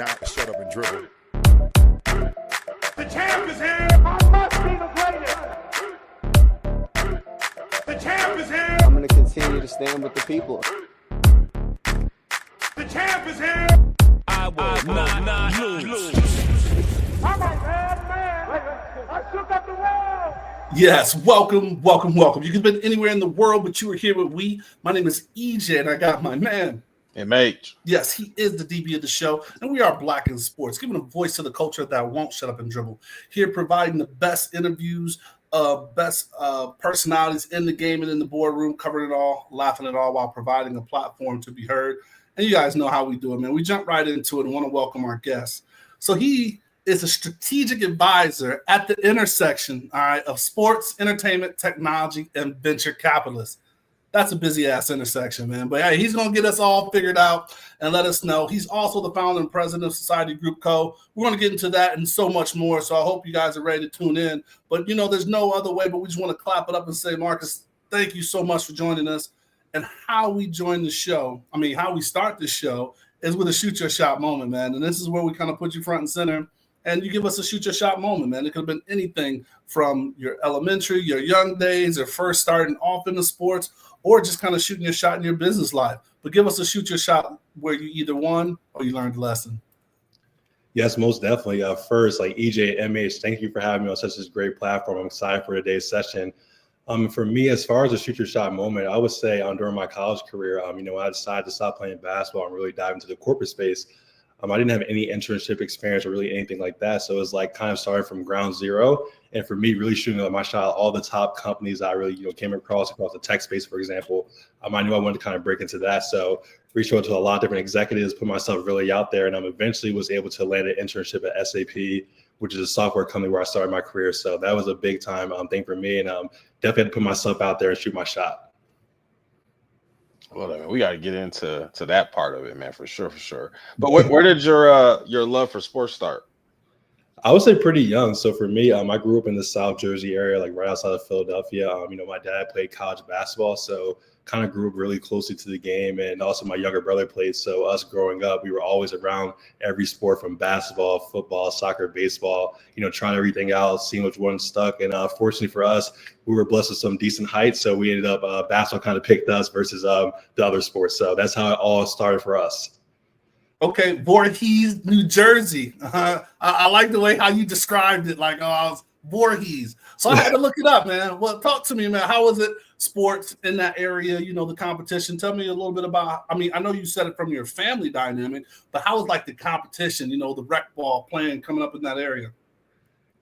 not shut up and dribble. The champ is here. I must be the greatest. The champ is here. I'm going to continue to stand with the people. The champ is here. I will not lose. I'm a bad man. I shook up the world. Yes, welcome. You could have been anywhere in the world, but you were here with we. My name is EJ, and I got my man. MH. Yes, he is the DB of the show, and we are Black in Sports, giving a voice to the culture that won't shut up and dribble. Here, providing the best interviews, best personalities in the game and in the boardroom, covering it all, laughing it all, while providing a platform to be heard. And you guys know how we do it, man. We jump right into it and want to welcome our guest. So he is a strategic advisor at the intersection, all right, of sports, entertainment, technology, and venture capitalists. That's a busy-ass intersection, man. But, hey, he's going to get us all figured out and let us know. He's also the founder and president of Society Group Co. We're going to get into that and so much more, so I hope you guys are ready to tune in. But, you know, there's no other way, but we just want to clap it up and say, Markus, thank you so much for joining us. And how we join the show, how we start the show is with a shoot your shot moment, man. And this is where we kind of put you front and center. And you give us a shoot your shot moment, man. It could have been anything from your elementary, your young days, or first starting off in the sports, or just kind of shooting your shot in your business life. But give us a shoot your shot where you either won or you learned a lesson. Yes, most definitely. First, like EJ and MH, thank you for having me on such a great platform. I'm excited for today's session. For me, as far as a shoot your shot moment, I would say during my college career, when I decided to stop playing basketball and really dive into the corporate space, I didn't have any internship experience or really anything like that. So it was like kind of starting from ground zero. And for me, really shooting my shot, all the top companies I really, came across the tech space, for example, I knew I wanted to kind of break into that. So reached out to a lot of different executives, put myself really out there, and eventually was able to land an internship at SAP, which is a software company where I started my career. So that was a big time thing for me, and definitely had to put myself out there and shoot my shot. Well, I mean, we got to get into that part of it, man, for sure. But where did your love for sports start? I would say pretty young. So for me, I grew up in the South Jersey area, like right outside of Philadelphia. My dad played college basketball, so kind of grew up really closely to the game. And also my younger brother played. So us growing up, we were always around every sport from basketball, football, soccer, baseball, trying everything out, seeing which one stuck. And fortunately for us, we were blessed with some decent height. So we ended up basketball kind of picked us versus the other sports. So that's how it all started for us. Okay, Voorhees, New Jersey. I like the way how you described it, like, I was Voorhees. So I had to look it up, man. Well, talk to me, man. How was it, sports in that area, the competition? Tell me a little bit about, I know you said it from your family dynamic, but how was, like, the competition, the rec ball playing coming up in that area?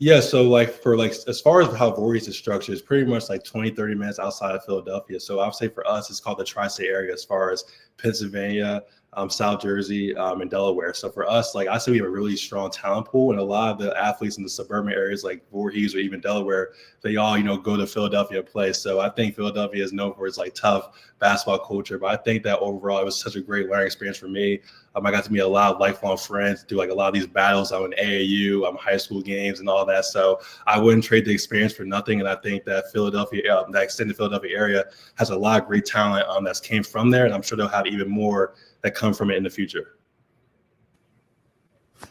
Yeah, so as far as how Voorhees is structured, it's pretty much like 20, 30 minutes outside of Philadelphia. So I would say for us, it's called the tri-state area as far as Pennsylvania, South Jersey, and Delaware. So for us, I say we have a really strong talent pool, and a lot of the athletes in the suburban areas like Voorhees or even Delaware, they all, go to Philadelphia and play. So I think Philadelphia is known for its tough basketball culture, but I think that overall it was such a great learning experience for me. I got to meet a lot of lifelong friends, do a lot of these battles on AAU, high school games and all that. So I wouldn't trade the experience for nothing. And I think that Philadelphia, that extended Philadelphia area has a lot of great talent that came from there. And I'm sure they'll have even more that come from it in the future.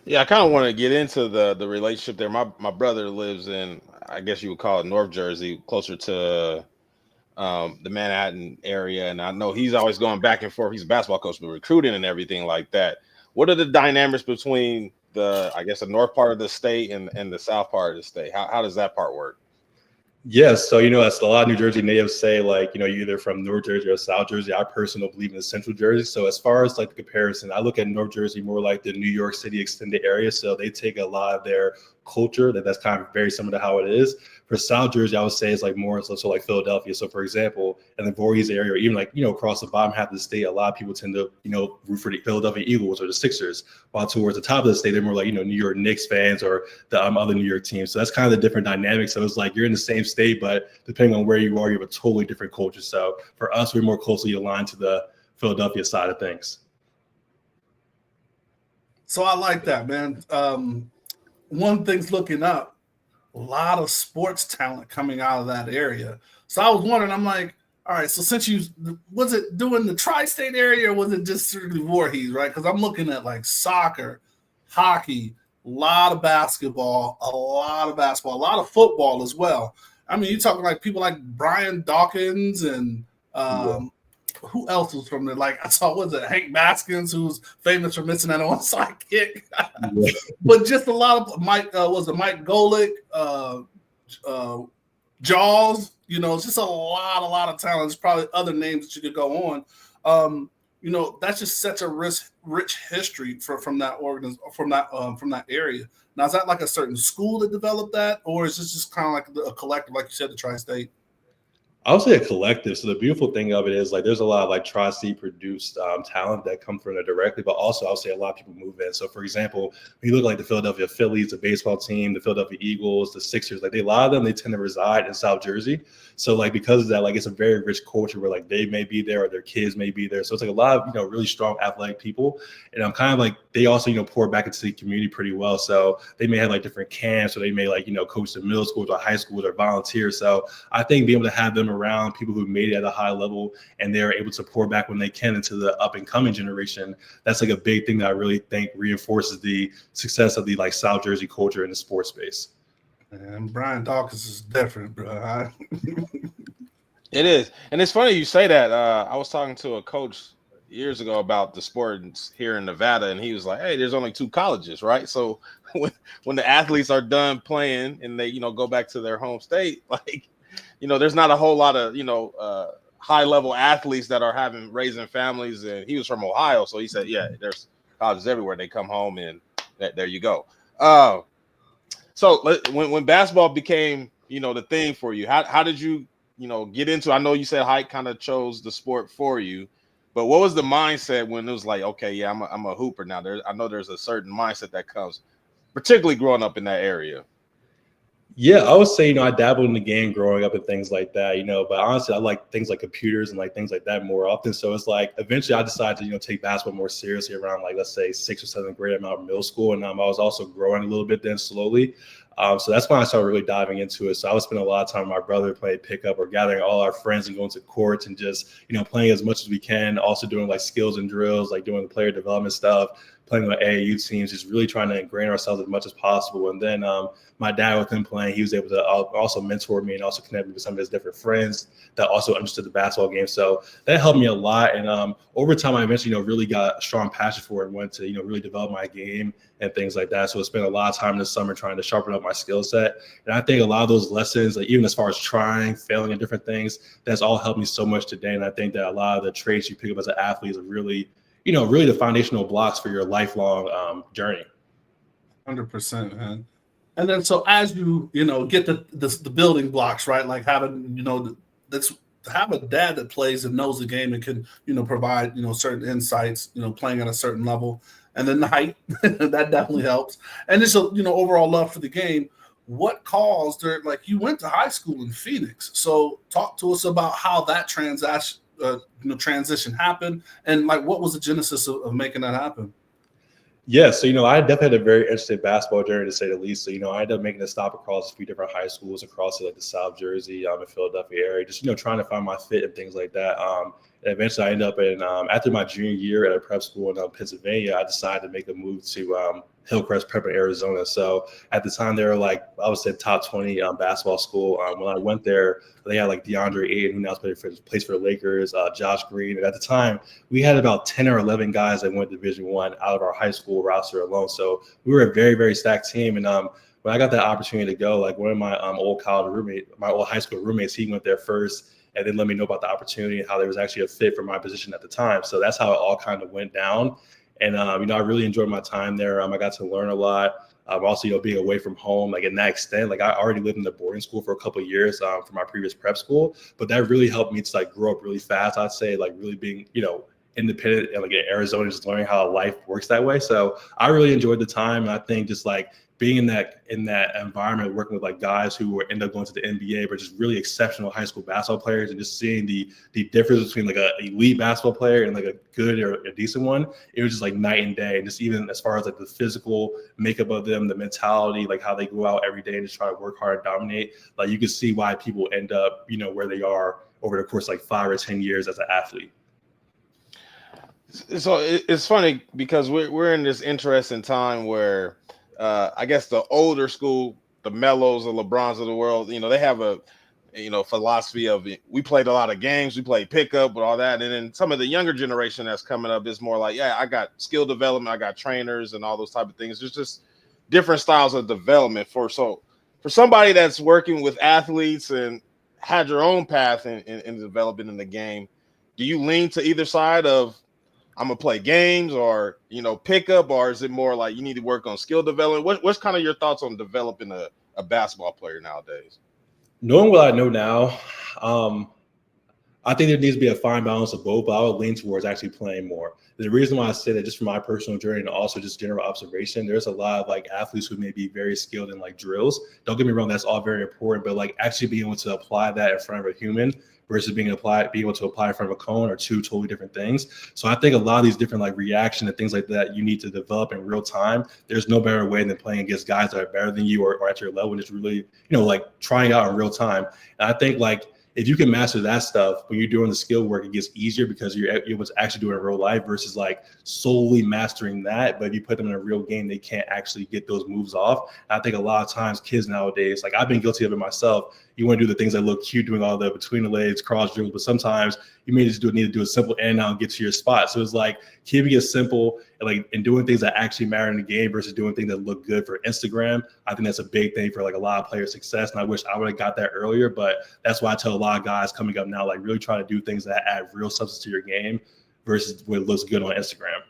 Yeah, I kind of want to get into the relationship there. My brother lives in, I guess you would call it North Jersey, closer to the Manhattan area, and I know he's always going back and forth. He's a basketball coach, but recruiting and everything like that. What are the dynamics between the north part of the state and the south part of the state? How does that part work? Yes, so as a lot of New Jersey natives say, you're either from North Jersey or South Jersey. I personally believe in the Central Jersey. So as far as the comparison, I look at North Jersey more like the New York City extended area. So they take a lot of their culture that's kind of very similar to how it is. For South Jersey, I would say it's more so like Philadelphia. So for example, in the Voorhees area, or even across the bottom half of the state, a lot of people tend to root for the Philadelphia Eagles or the Sixers, while towards the top of the state, they're more like New York Knicks fans or the other New York teams. So that's kind of the different dynamics. So it's you're in the same state, but depending on where you are, you have a totally different culture. So for us, we're more closely aligned to the Philadelphia side of things. So I like that, man. One thing's looking up. A lot of sports talent coming out of that area. So I was wondering, I'm like, all right, so since was it doing the tri-state area or was it just strictly Voorhees, right? Because I'm looking at soccer, hockey, a lot of basketball, a lot of football as well. I mean, you're talking like people like Brian Dawkins and who else was from there? Like I saw, was it Hank Baskins, who's famous for missing that onside kick? But just a lot of Mike Mike Golick, Jaws. You know, it's just a lot of talent. There's probably other names that you could go on. You know, that's just such a rich history from that from that area. Now, is that like a certain school that developed that, or is this just kind of like a collective, like you said, the Tri-State? I would say a collective. So the beautiful thing of it is like there's a lot of like Tri-State produced talent that come from there directly, but also I would say a lot of people move in. So for example, when you look like the Philadelphia Phillies, the baseball team, the Philadelphia Eagles, the Sixers, like a lot of them, they tend to reside in South Jersey. So like because of that, like it's a very rich culture where like they may be there or their kids may be there. So it's like a lot of, you know, really strong athletic people. And I'm kind of like, they also, you know, pour back into the community pretty well. So they may have like different camps, or they may like, you know, coach the middle schools or high schools or volunteer. So I think being able to have them around, people who made it at a high level and they're able to pour back when they can into the up and coming generation, that's like a big thing that I really think reinforces the success of the like South Jersey culture in the sports space. And Brian Dawkins is different, bro. It is. And it's funny you say that. I was talking to a coach years ago about the sports here in Nevada, and he was like, hey, there's only 2 colleges, right? So when the athletes are done playing and they, you know, go back to their home state, like, you know, there's not a whole lot of, you know, high level athletes that are raising families. And he was from Ohio. So he said, yeah, there's colleges everywhere. They come home and there you go. So when basketball became, you know, the thing for you, how did you, you know, get into, I know you said height kind of chose the sport for you, but what was the mindset when it was like, okay, yeah, I'm a hooper now? I know there's a certain mindset that comes, particularly growing up in that area. Yeah, I would say, you know, I dabbled in the game growing up and things like that, you know, but honestly, I like things like computers and like things like that more often. So it's like eventually I decided to, you know, take basketball more seriously around like, let's say 6th or 7th grade. I'm out of middle school, and I was also growing a little bit then slowly. So that's when I started really diving into it. So I would spend a lot of time with my brother playing pickup or gathering all our friends and going to courts and just, you know, playing as much as we can. Also doing like skills and drills, like doing the player development stuff, playing with AAU teams, just really trying to ingrain ourselves as much as possible. And then my dad, with him playing, he was able to also mentor me and also connect me with some of his different friends that also understood the basketball game. So that helped me a lot. And over time, I eventually, you know, really got a strong passion for it and wanted to, you know, really develop my game and things like that. So I spent a lot of time this summer trying to sharpen up my skill set. And I think a lot of those lessons, like even as far as trying, failing at different things, that's all helped me so much today. And I think that a lot of the traits you pick up as an athlete are really, you know, really the foundational blocks for your lifelong journey. 100%, man. And then so as you know, get the building blocks, right? Like having, you know, have a dad that plays and knows the game and can, you know, provide, you know, certain insights, you know, playing at a certain level. And then the height, that definitely helps. And just, you know, overall love for the game. What caused there, like you went to high school in Phoenix. So talk to us about how that transition happened, and like what was the genesis of making that happen? Yeah, so, you know, I definitely had a very interesting basketball journey, to say the least. So, you know, I ended up making a stop across a few different high schools across like the South Jersey, and Philadelphia area, just, you know, trying to find my fit and things like that. And eventually I ended up in, after my junior year at a prep school in Pennsylvania, I decided to make a move to Hillcrest Prep in Arizona. So at the time, they were like, I would say top 20 basketball school. When I went there, they had like DeAndre Ayton, who now plays for the Lakers, Josh Green. And at the time, we had about 10 or 11 guys that went Division I out of our high school roster alone. So we were a very, very stacked team. And when I got that opportunity to go, like one of my old high school roommates, he went there first and then let me know about the opportunity and how there was actually a fit for my position at the time. So that's how it all kind of went down. And, you know, I really enjoyed my time there. I got to learn a lot. Also, you know, being away from home, like in that extent, like I already lived in the boarding school for a couple of years for my previous prep school, but that really helped me to like grow up really fast. I'd say like really being, you know, independent and like in Arizona, just learning how life works that way. So I really enjoyed the time. And I think just like being in that environment, working with like guys who end up going to the NBA, but just really exceptional high school basketball players, and just seeing the difference between like an elite basketball player and like a good or a decent one, it was just like night and day. And just even as far as like the physical makeup of them, the mentality, like how they go out every day and just try to work hard and dominate, like you can see why people end up, you know, where they are over the course of like 5 or 10 years as an athlete. So it's funny because we're in this interesting time where I guess the older school, the Melos, the LeBrons of the world, they have a philosophy of we played a lot of games, we played pickup with all that, and then some of the younger generation that's coming up is more like, yeah, I got skill development, I got trainers and all those type of things. There's just different styles of development for somebody that's working with athletes and had your own path in developing in the game. Do you lean to either side of I'm gonna play games or pickup, or is it more like you need to work on skill development? What's kind of your thoughts on developing a basketball player nowadays? Knowing what I know now, I think there needs to be a fine balance of both, but I would lean towards actually playing more. The reason why I say that, just from my personal journey and also just general observation, there's a lot of like athletes who may be very skilled in like drills. Don't get me wrong, that's all very important, but like actually being able to apply that in front of a human versus being able to apply in front of a cone are two totally different things. So I think a lot of these different like reaction and things like that you need to develop in real time. There's no better way than playing against guys that are better than you or at your level, and just really, like trying out in real time. And I think like if you can master that stuff, when you're doing the skill work, it gets easier because you're able to actually do it in real life versus like solely mastering that. But if you put them in a real game, they can't actually get those moves off. And I think a lot of times kids nowadays, like I've been guilty of it myself, you want to do the things that look cute, doing all the between the legs, cross dribbles, but sometimes you may just need to do a simple in and out and get to your spot. So it's like keeping it simple and doing things that actually matter in the game versus doing things that look good for Instagram. I think that's a big thing for like a lot of player success. And I wish I would have got that earlier, but that's why I tell a lot of guys coming up now, like really try to do things that add real substance to your game versus what looks good on Instagram.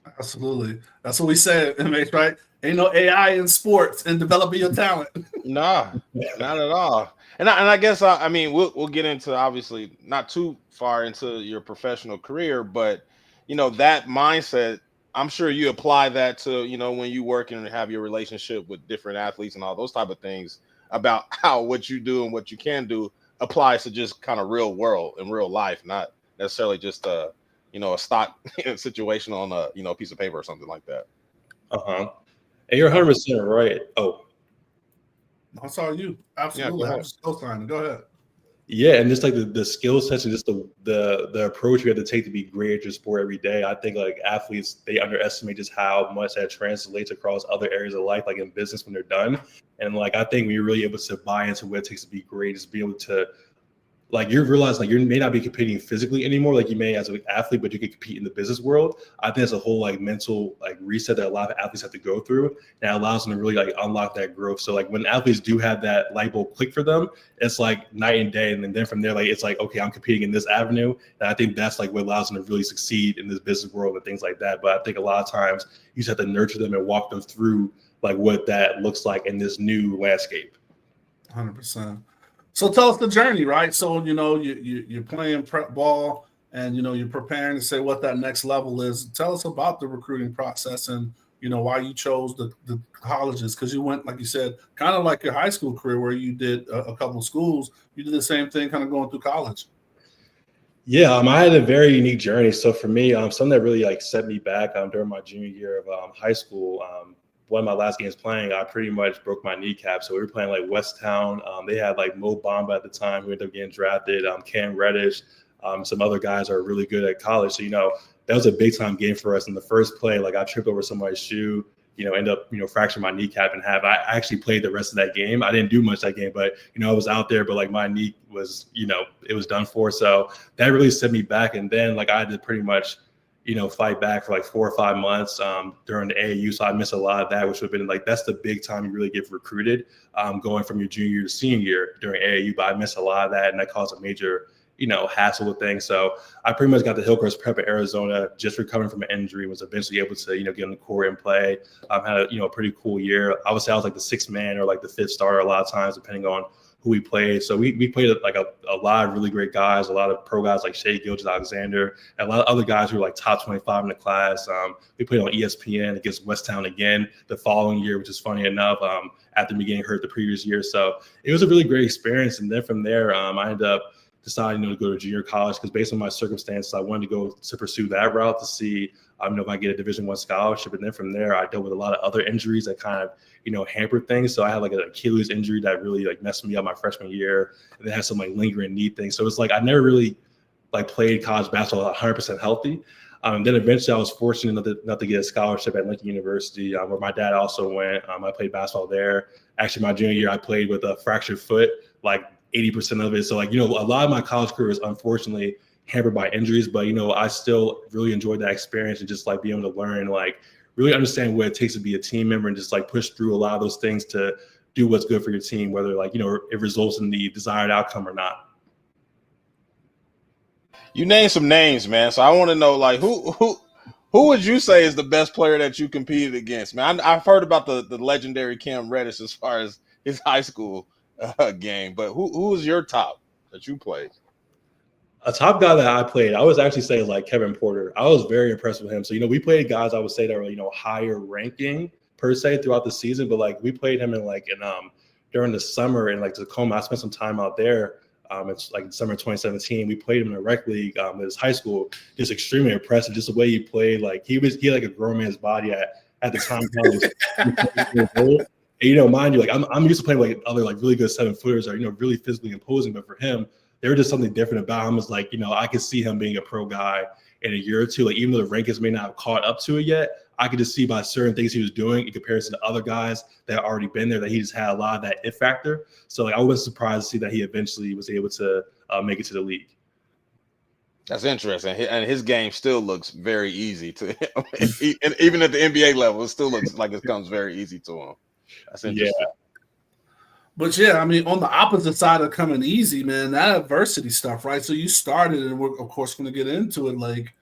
Absolutely. That's what we said, MH, right? Ain't no AI in sports and developing your talent. Nah, not at all. And I guess I mean we'll get into, obviously not too far into your professional career, but that mindset, I'm sure you apply that to when you work and have your relationship with different athletes and all those type of things about how what you do and what you can do applies to just kind of real world and real life, not necessarily just a stock situation on a piece of paper or something like that. And you're 100% right. Oh, that's all you. Absolutely. Yeah, I'm just co-signing. Go ahead. Yeah, and just like the skill sets and just the approach you have to take to be great at your sport every day. I think like athletes, they underestimate just how much that translates across other areas of life, like in business when they're done. And like I think when you're really able to buy into what it takes to be great, is be able to like you realize like you may not be competing physically anymore like you may as an athlete, but you can compete in the business world. I think it's a whole like mental like reset that a lot of athletes have to go through, and it allows them to really like unlock that growth. So like when athletes do have that light bulb click for them, it's like night and day. And then from there, like it's like, okay, I'm competing in this avenue. And I think that's like what allows them to really succeed in this business world and things like that. But I think a lot of times you just have to nurture them and walk them through like what that looks like in this new landscape. 100%. So tell us the journey, right? So, you're playing prep ball and, you're preparing to say what that next level is. Tell us about the recruiting process and, why you chose the colleges, because you went, like you said, kind of like your high school career where you did a couple of schools. You did the same thing kind of going through college. Yeah, I had a very unique journey. So for me, something that really like set me back during my junior year of high school, one of my last games playing, I pretty much broke my kneecap. So we were playing like Westtown. They had like Mo Bamba at the time who ended up getting drafted, Cam Reddish, some other guys are really good at college. So, that was a big time game for us. In the first play, like I tripped over somebody's shoe, end up, fracturing my kneecap in half. I actually played the rest of that game. I didn't do much that game, but, I was out there, but like my knee was, it was done for. So that really set me back. And then like I had to pretty much, fight back for like 4 or 5 months during the AAU. So I missed a lot of that, which would have been like, that's the big time you really get recruited going from your junior year to senior year during AAU. But I missed a lot of that, and that caused a major, hassle with things. So I pretty much got the Hillcrest Prep in Arizona, just recovering from an injury, was eventually able to, get on the court and play. Had a pretty cool year. I would say I was like the 6th man or like the 5th starter a lot of times, depending on who we played. So we played like a lot of really great guys, a lot of pro guys like Shea Gilgeous-Alexander, and a lot of other guys who were like top 25 in the class. We played on ESPN against Westtown again the following year, which is funny enough, after me getting hurt the previous year. So it was a really great experience. And then from there, I ended up deciding to go to junior college because based on my circumstances, I wanted to go to pursue that route to see if I get a Division I scholarship. And then from there, I dealt with a lot of other injuries that kind of, hampered things. So I had like an Achilles injury that really like messed me up my freshman year, and then had some like lingering knee things. So it's like I never really like played college basketball 100% healthy. Then eventually I was fortunate enough to get a scholarship at Lincoln University, where my dad also went. I played basketball there. Actually, my junior year, I played with a fractured foot, like 80% of it. So, like, a lot of my college career is unfortunately hampered by injuries, but, I still really enjoyed that experience and just like being able to learn, like really understand what it takes to be a team member and just like push through a lot of those things to do what's good for your team, whether like, it results in the desired outcome or not. You named some names, man. So I want to know, like, who would you say is the best player that you competed against, man? I've heard about the legendary Cam Reddish as far as his high school game, but who was your top that you played? A top guy that I played, I would actually say like Kevin Porter. I was very impressed with him. So, we played guys I would say that were, higher ranking per se throughout the season, but like we played him in during the summer in like Tacoma. I spent some time out there. It's like summer 2017. We played him in a rec league at his high school. Just extremely impressive. Just the way he played. Like he had like a grown man's body at the time. And, mind you, like I'm used to playing like other like really good 7-footers or really physically imposing, but for him, there was just something different about him. It's like I could see him being a pro guy in a year or two. Like even though the rankings may not have caught up to it yet, I could just see by certain things he was doing in comparison to other guys that had already been there that he just had a lot of that it factor. So like I was surprised to see that he eventually was able to make it to the league. That's interesting. And his game still looks very easy to him. Even at the NBA level, it still looks like it comes very easy to him. That's interesting. Yeah. But yeah, I mean, on the opposite side of coming easy, man, that adversity stuff, right? So you started, and we're of course going to get into it. Like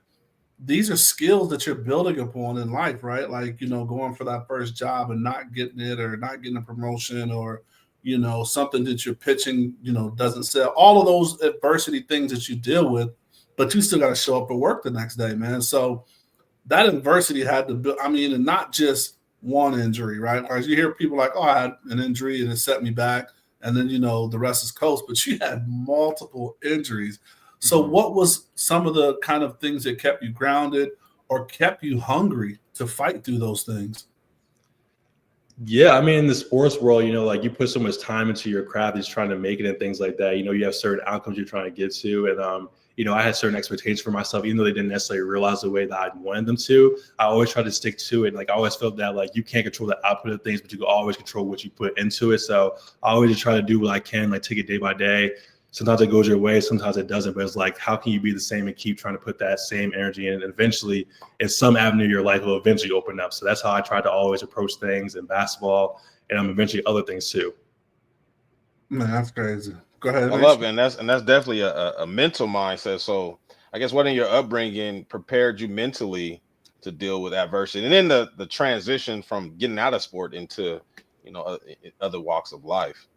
these are skills that you're building upon in life, right? Like, going for that first job and not getting it or not getting a promotion or, something that you're pitching, doesn't sell. All of those adversity things that you deal with, but you still got to show up for work the next day, man. So that adversity had to build, and not just one injury, right? Whereas you hear people like, oh, I had an injury and it set me back. And then, the rest is coast, but you had multiple injuries. So what was some of the kind of things that kept you grounded or kept you hungry to fight through those things? Yeah, in the sports world, like you put so much time into your craft, just trying to make it and things like that. You have certain outcomes you're trying to get to. And, I had certain expectations for myself, even though they didn't necessarily realize the way that I wanted them to. I always tried to stick to it. Like I always felt that like you can't control the output of things, but you can always control what you put into it. So I always just try to do what I can, like take it day by day. Sometimes it goes your way, sometimes it doesn't, but it's like, how can you be the same and keep trying to put that same energy in? And eventually, in some avenue of your life, will eventually open up. So that's how I try to always approach things in basketball and eventually other things too. Man, that's crazy. Go ahead. I love it. And that's definitely a mental mindset. So I guess what in your upbringing prepared you mentally to deal with adversity? And then the transition from getting out of sport into, other walks of life.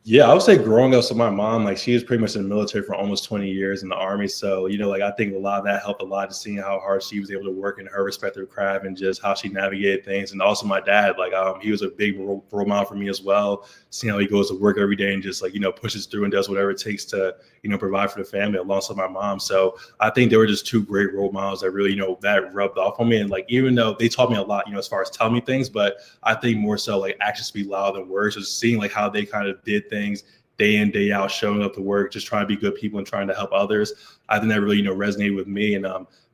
Yeah, I would say growing up, so my mom, like she was pretty much in the military for almost 20 years in the Army. So, like I think a lot of that helped a lot, just seeing how hard she was able to work in her respective craft and just how she navigated things. And also my dad, like he was a big role model for me as well, seeing how he goes to work every day and just like, pushes through and does whatever it takes to, provide for the family alongside my mom. So I think they were just two great role models that really, that rubbed off on me. And like, even though they taught me a lot, as far as telling me things, but I think more so like actions speak louder than words, just seeing like how they kind of did things day in, day out, showing up to work, just trying to be good people and trying to help others. I think that really, resonated with me. And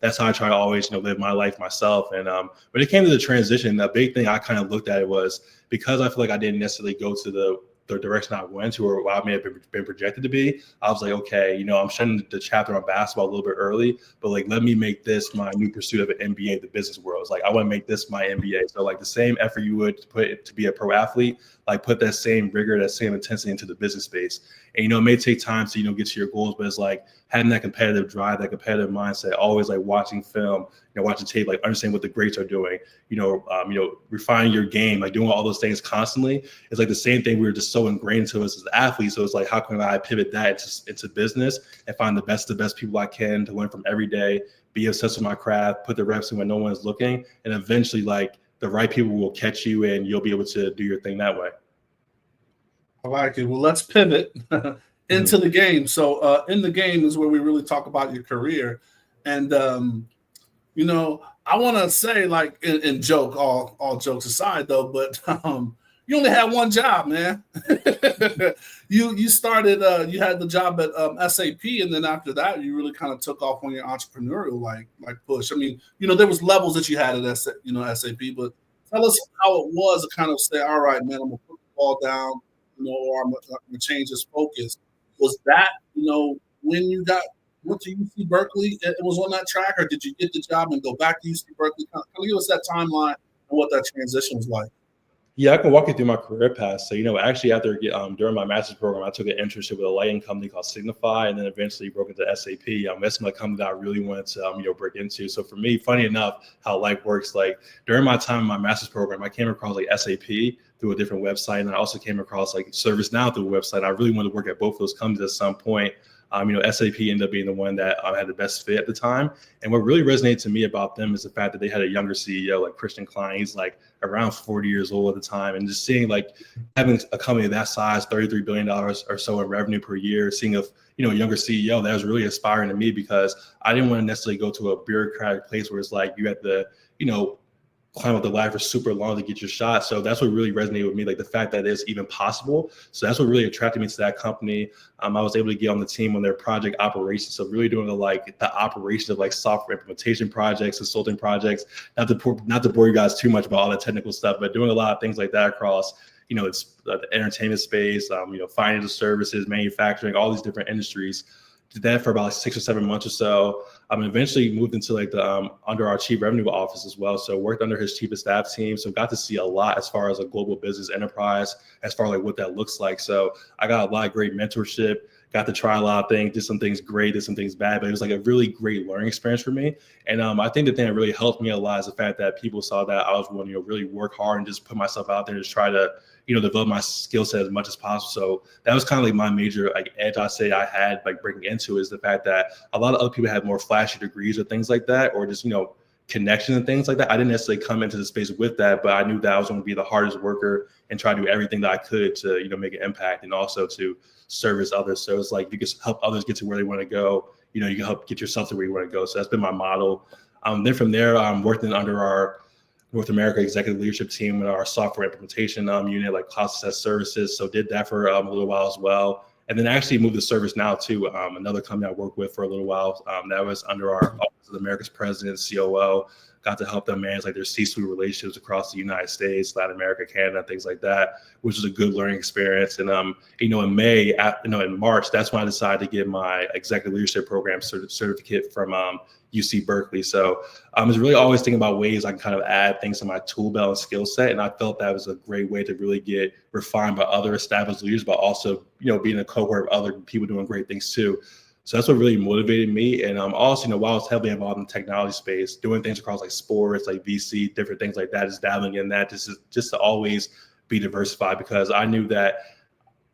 that's how I try to always, live my life myself. And when it came to the transition, the big thing I kind of looked at it was because I feel like I didn't necessarily go to the direction I went to or what I may have been projected to be. I was like, okay, I'm shutting the chapter on basketball a little bit early, but like, let me make this my new pursuit of an MBA, the business world. It's like, I want to make this my MBA. So like the same effort you would to put it to be a pro athlete, like put that same rigor, that same intensity into the business space. And, it may take time to, get to your goals, but it's like having that competitive drive, that competitive mindset, always like watching film, watching tape, like understanding what the greats are doing, refining your game, like doing all those things constantly. It's like the same thing we were just so ingrained into us as athletes. So it's like, how can I pivot that into business and find the best people I can to learn from every day, be obsessed with my craft, put the reps in when no one's looking, and eventually like the right people will catch you and you'll be able to do your thing that way. I like it. Well, let's pivot into the game. So in the game is where we really talk about your career. And, I want to say like in joke, all jokes aside though, but, you only had one job, man. you started you had the job at SAP, and then after that you really kind of took off on your entrepreneurial like push. I mean, there was levels that you had at SAP, but tell us how it was to kind of say, all right, man, I'm gonna put the ball down, or I'm gonna change this focus. Was that when you went to UC Berkeley, it was on that track, or did you get the job and go back to UC Berkeley? Kind of give us that timeline and what that transition was like. Yeah, I can walk you through my career path. So, actually after during my master's program, I took an internship with a lighting company called Signify, and then eventually broke into SAP. That's my company that I really wanted to break into. So for me, funny enough, how life works, like during my time in my master's program, I came across like SAP through a different website, and I also came across like ServiceNow through a website. I really wanted to work at both of those companies at some point. SAP ended up being the one that had the best fit at the time. And what really resonated to me about them is the fact that they had a younger CEO, like Christian Klein. He's like around 40 years old at the time. And just seeing like having a company that size, $33 billion or so in revenue per year, seeing a younger CEO, that was really inspiring to me, because I didn't want to necessarily go to a bureaucratic place where it's like you have to, climb up the ladder for super long to get your shot. So that's what really resonated with me, like the fact that it's even possible. So that's what really attracted me to that company. I was able to get on the team on their project operations. So really doing the operation of like software implementation projects, consulting projects, not to bore you guys too much about all the technical stuff, but doing a lot of things like that across, it's the entertainment space, financial services, manufacturing, all these different industries. Did that for about 6 or 7 months or so. Eventually moved into like the under our chief revenue office as well. So worked under his chief of staff team. So got to see a lot as far as a global business enterprise, as far as like what that looks like. So I got a lot of great mentorship, got to try a lot of things, did some things great, did some things bad, but it was like a really great learning experience for me. And I think the thing that really helped me a lot is the fact that people saw that I was willing to really work hard and just put myself out there and just try to develop my skill set as much as possible. So that was kind of like my major like edge I say I had like breaking into, is the fact that a lot of other people had more flashy degrees or things like that, or just, connections and things like that. I didn't necessarily come into the space with that, but I knew that I was going to be the hardest worker and try to do everything that I could to, make an impact and also to service others. So it's like, you can help others get to where they want to go. You can help get yourself to where you want to go. So that's been my model. Then from there, I'm working under our North America executive leadership team with our software implementation unit, like cloud success services. So did that for a little while as well. And then actually moved to ServiceNow too, another company I worked with for a little while. That was under our Office of America's President, COO. Got to help them manage like their C-suite relationships across the United States, Latin America, Canada, things like that, which was a good learning experience. And in March, that's when I decided to get my executive leadership program certificate from UC Berkeley. So I was really always thinking about ways I can kind of add things to my tool belt and skill set. And I felt that was a great way to really get refined by other established leaders, but also, being a cohort of other people doing great things too. So that's what really motivated me. And also, while I was heavily involved in the technology space, doing things across like sports, like VC, different things like that, just dabbling in that, just to always be diversified, because I knew that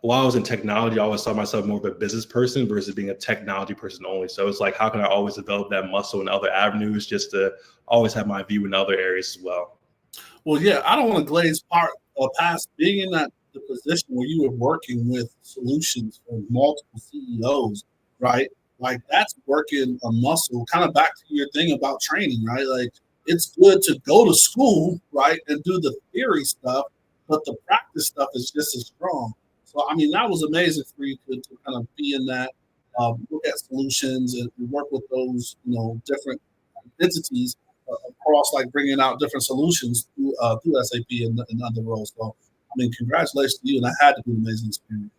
while I was in technology, I always saw myself more of a business person versus being a technology person only. So it's like, how can I always develop that muscle in other avenues, just to always have my view in other areas as well? Well, yeah, I don't want to glaze past being in the position where you were working with solutions for multiple CEOs, right? Like that's working a muscle. Kind of back to your thing about training, right? Like it's good to go to school, right, and do the theory stuff, but the practice stuff is just as strong. So, I mean, that was amazing for you to kind of be in that, look at solutions and work with those, different entities across, like bringing out different solutions through SAP and other roles. So, I mean, congratulations to you, and that had to be an amazing experience.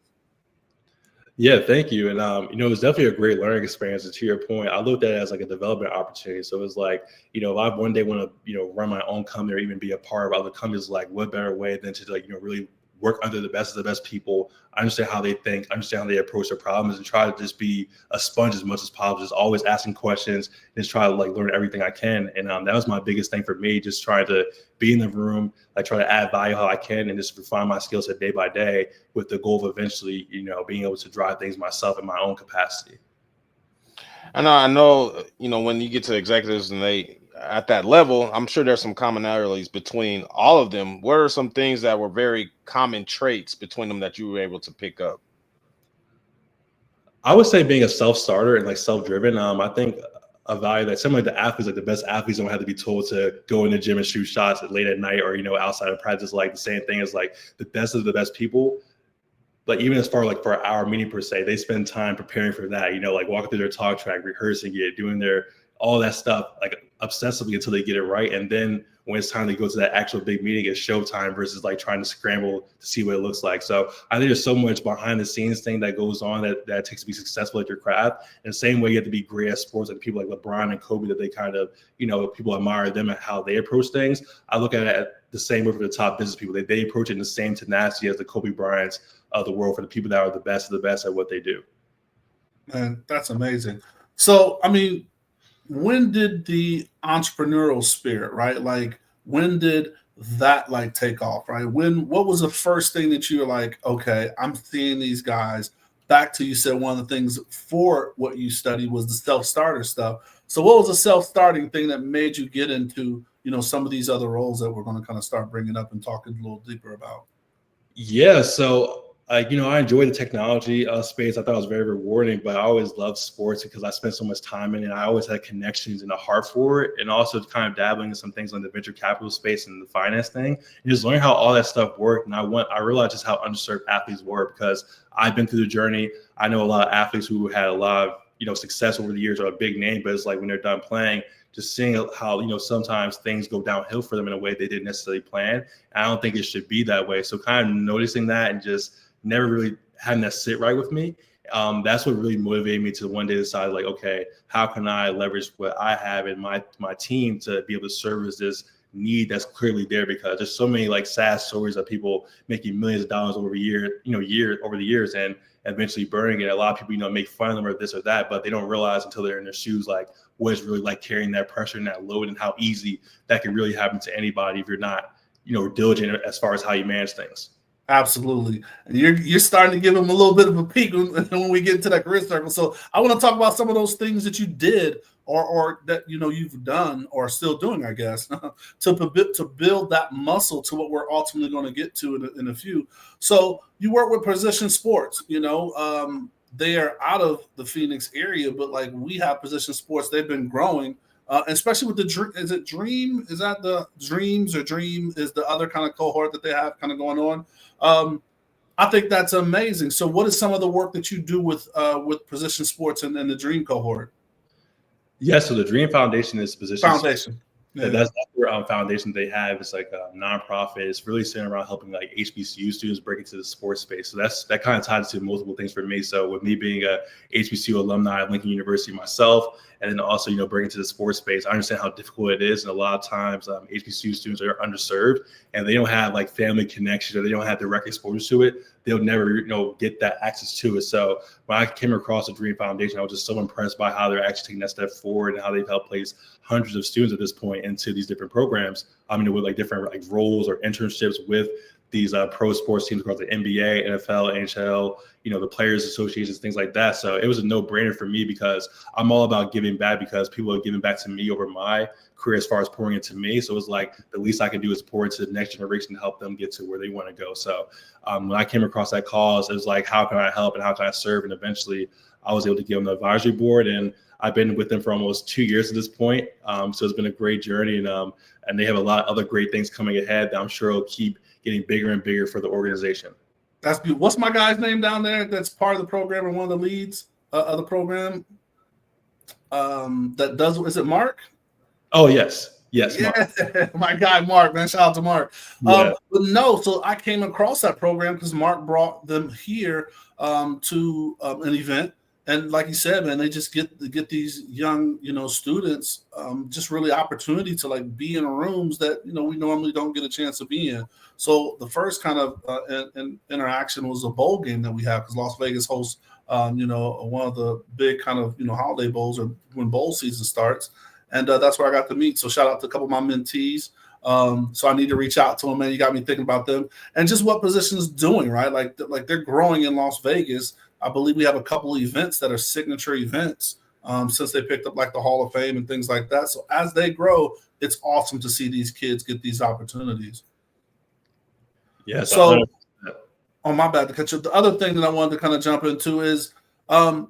Yeah, thank you. And, it was definitely a great learning experience. And to your point, I looked at it as like a development opportunity. So it was like, if I one day want to, run my own company or even be a part of other companies, like what better way than to like, really work under the best of the best people, understand how they think, understand how they approach their problems, and try to just be a sponge as much as possible, just always asking questions and just try to like learn everything I can. And that was my biggest thing for me, just trying to be in the room, like try to add value how I can and just refine my skill set day by day with the goal of eventually, being able to drive things myself in my own capacity. I know, when you get to executives and they at that level, I'm sure there's some commonalities between all of them. What are some things that were very common traits between them that you were able to pick up? I would say being a self-starter and like self-driven. I think a value that some of the athletes, like the best athletes, don't have to be told to go in the gym and shoot shots late at night or, outside of practice. Like the same thing as like the best of the best people. Like even as far like for our meeting per se, they spend time preparing for that, like walking through their talk track, rehearsing it, doing all that stuff like obsessively until they get it right. And then when it's time to go to that actual big meeting, it's showtime versus like trying to scramble to see what it looks like. So I think there's so much behind the scenes thing that goes on that takes to be successful at your craft. And the same way you have to be great at sports, like people like LeBron and Kobe, that they kind of, people admire them and how they approach things. I look at it the same way for the top business people. They approach it in the same tenacity as the Kobe Bryants of the world, for the people that are the best of the best at what they do. Man, that's amazing. So, I mean, when did the entrepreneurial spirit, right? Like, when did that like take off, right? What was the first thing that you were like, okay, I'm seeing these guys? Back to, you said one of the things for what you studied was the self-starter stuff. So what was the self-starting thing that made you get into, some of these other roles that we're going to kind of start bringing up and talking a little deeper about? Yeah, so I enjoy the technology space. I thought it was very rewarding, but I always loved sports because I spent so much time in it. I always had connections and a heart for it, and also kind of dabbling in some things on the venture capital space and the finance thing, and just learning how all that stuff worked. And I realized just how underserved athletes were, because I've been through the journey. I know a lot of athletes who had a lot of success over the years, or a big name, but it's like when they're done playing, just seeing how sometimes things go downhill for them in a way they didn't necessarily plan. And I don't think it should be that way. So kind of noticing that and just never really having that sit right with me. That's what really motivated me to one day decide, like, okay, how can I leverage what I have in my team to be able to service this need that's clearly there? Because there's so many like sad stories of people making millions of dollars over the years and eventually burning it. A lot of people, make fun of them or this or that, but they don't realize until they're in their shoes, like what it's really like carrying that pressure and that load, and how easy that can really happen to anybody if you're not, diligent as far as how you manage things. Absolutely. And you're starting to give them a little bit of a peek when we get into that career circle. So I want to talk about some of those things that you did or that, you've done or still doing, I guess, to build that muscle to what we're ultimately going to get to in a few. So you work with Position Sports, they are out of the Phoenix area, but like we have Position Sports, they've been growing. Especially with is it Dream? Is that the Dreams, or Dream is the other kind of cohort that they have kind of going on? I think that's amazing. So what is some of the work that you do with Position Sports and the Dream cohort? Yeah, so the Dream Foundation is Position Foundation. Yeah. That's their foundation they have. It's like a nonprofit. It's really centered around helping like HBCU students break into the sports space. So that kind of ties to multiple things for me. So with me being a HBCU alumni at Lincoln University myself, and then also, bring it to the sports space, I understand how difficult it is. And a lot of times HBCU students are underserved and they don't have like family connections, or they don't have direct exposure to it. They'll never, get that access to it. So when I came across the Dream Foundation, I was just so impressed by how they're actually taking that step forward and how they've helped place hundreds of students at this point into these different programs. With like different like roles or internships with these pro sports teams across the NBA, NFL, NHL, the players associations, things like that. So it was a no-brainer for me, because I'm all about giving back, because people are giving back to me over my career as far as pouring into me. So it's like the least I can do is pour into the next generation to help them get to where they want to go. So when I came across that cause, it was like, how can I help and how can I serve? And eventually I was able to get on the advisory board, and I've been with them for almost 2 years at this point. So it's been a great journey, and they have a lot of other great things coming ahead that I'm sure will keep getting bigger and bigger for the organization. That's beautiful. What's my guy's name down there that's part of the program and one of the leads of the program? Is it Mark? Oh, yes. Yes. Yeah. My guy, Mark, man. Shout out to Mark. Yeah. But no, so I came across that program because Mark brought them here to an event. And like you said, man, they just get these young, students just really opportunity to like be in rooms that, we normally don't get a chance to be in. So the first kind of interaction was a bowl game that we have, because Las Vegas hosts, one of the big kind of, holiday bowls, or when bowl season starts. And that's where I got to meet. So shout out to a couple of my mentees. So I need to reach out to them, man. You got me thinking about them and just what Position's doing, right? Like they're growing in Las Vegas. I believe we have a couple of events that are signature events since they picked up like the Hall of Fame and things like that. So as they grow, it's awesome to see these kids get these opportunities. Yes. So, oh, my bad to cut you. The other thing that I wanted to kind of jump into is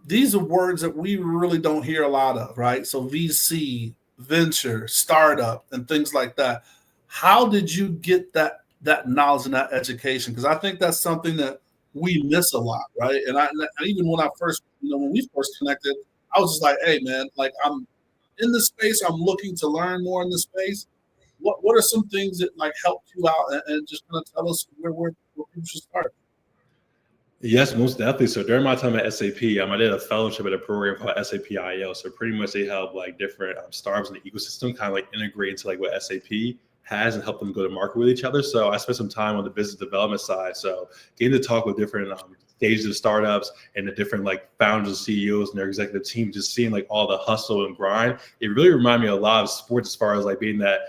These are words that we really don't hear a lot of, right? So VC, venture, startup, and things like that. How did you get that knowledge and that education? Because I think that's something that we miss a lot, right? And even when I first, when we first connected, I was just like, hey, man, like I'm in this space. I'm looking to learn more in this space. What are some things that like helped you out and just kind of tell us where people should start? Yes, most definitely. So during my time at SAP, I did a fellowship at a program called SAP IO. So pretty much they help like different startups in the ecosystem kind of like integrate into like what SAP has and help them go to market with each other. So I spent some time on the business development side. So getting to talk with different stages of startups and the different like founders and CEOs and their executive team, just seeing like all the hustle and grind. It really reminded me a lot of sports as far as like being that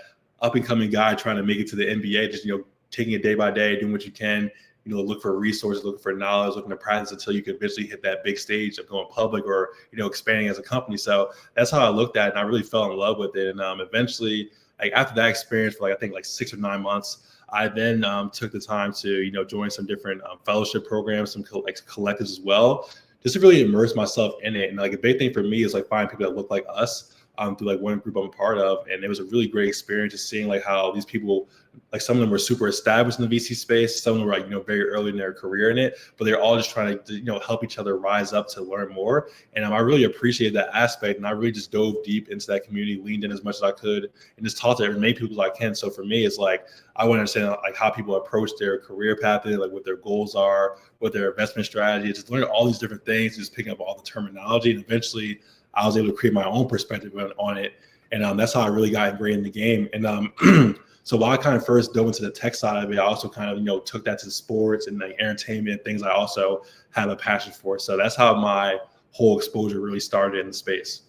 up and coming guy trying to make it to the NBA, just, taking it day by day, doing what you can, look for resources, looking for knowledge, looking to practice until you can eventually hit that big stage of going public or, expanding as a company. So that's how I looked at it. And I really fell in love with it. And eventually, like after that experience for I think 6 or 9 months, I then took the time to, join some different fellowship programs, some collectives as well, just to really immerse myself in it. And like a big thing for me is like finding people that look like us. Through like one group I'm a part of, and it was a really great experience just seeing like how these people, like some of them were super established in the VC space, some of them were like very early in their career in it, but they're all just trying to help each other rise up to learn more. And I really appreciated that aspect, and I really just dove deep into that community, leaned in as much as I could, and just talked to as many people as I can. So for me, it's like I want to understand like how people approach their career path, like what their goals are, what their investment strategy is, just learn all these different things, just picking up all the terminology, and eventually I was able to create my own perspective on it. And that's how I really got ingrained in the game. And so while I kind of first dove into the tech side of it, I also kind of, took that to sports and like entertainment, things I also have a passion for. So that's how my whole exposure really started in the space.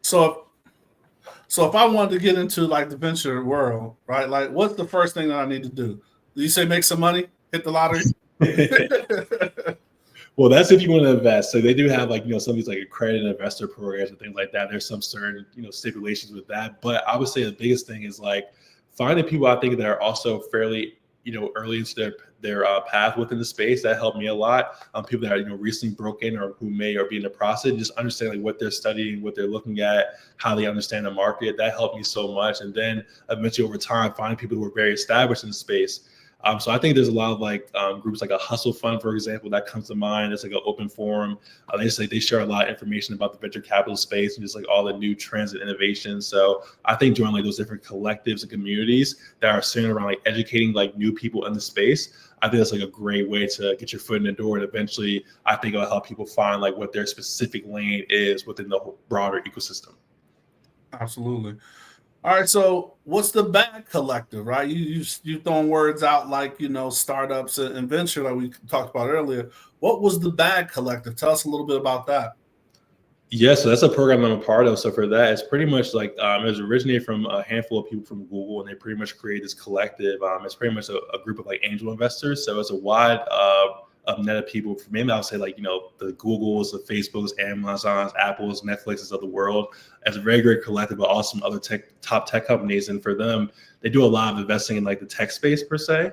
So if I wanted to get into like the venture world, right? Like what's the first thing that I need to do? Do you say make some money, hit the lottery? Well, that's if you want to invest. So they do have like, some of these like accredited investor programs and things like that. There's some certain, stipulations with that. But I would say the biggest thing is like finding people I think that are also fairly, early into their path within the space. That helped me a lot. People that are, recently broken or who may or be in the process, just understanding like what they're studying, what they're looking at, how they understand the market. That helped me so much. And then eventually over time, finding people who are very established in the space. So I think there's a lot of like groups like a Hustle Fund, for example, that comes to mind. It's like an open forum. They share a lot of information about the venture capital space and just like all the new trends and innovations. So I think joining like those different collectives and communities that are centered around like educating like new people in the space, I think that's like a great way to get your foot in the door. And eventually I think it'll help people find like what their specific lane is within the whole broader ecosystem. Absolutely. All right, so what's the bad collective, right? You throwing words out like, startups and venture like we talked about earlier. What was the bad collective? Tell us a little bit about that. Yeah, so that's a program I'm a part of. So for that, it's pretty much like it was originated from a handful of people from Google, and they pretty much created this collective. It's pretty much a group of like angel investors. So it's a wide net of people. For me, I would say like, the Googles, the Facebooks, Amazons, Apples, Netflixes of the world. As a very great collective, but also some other top tech companies. And for them, they do a lot of investing in like the tech space per se.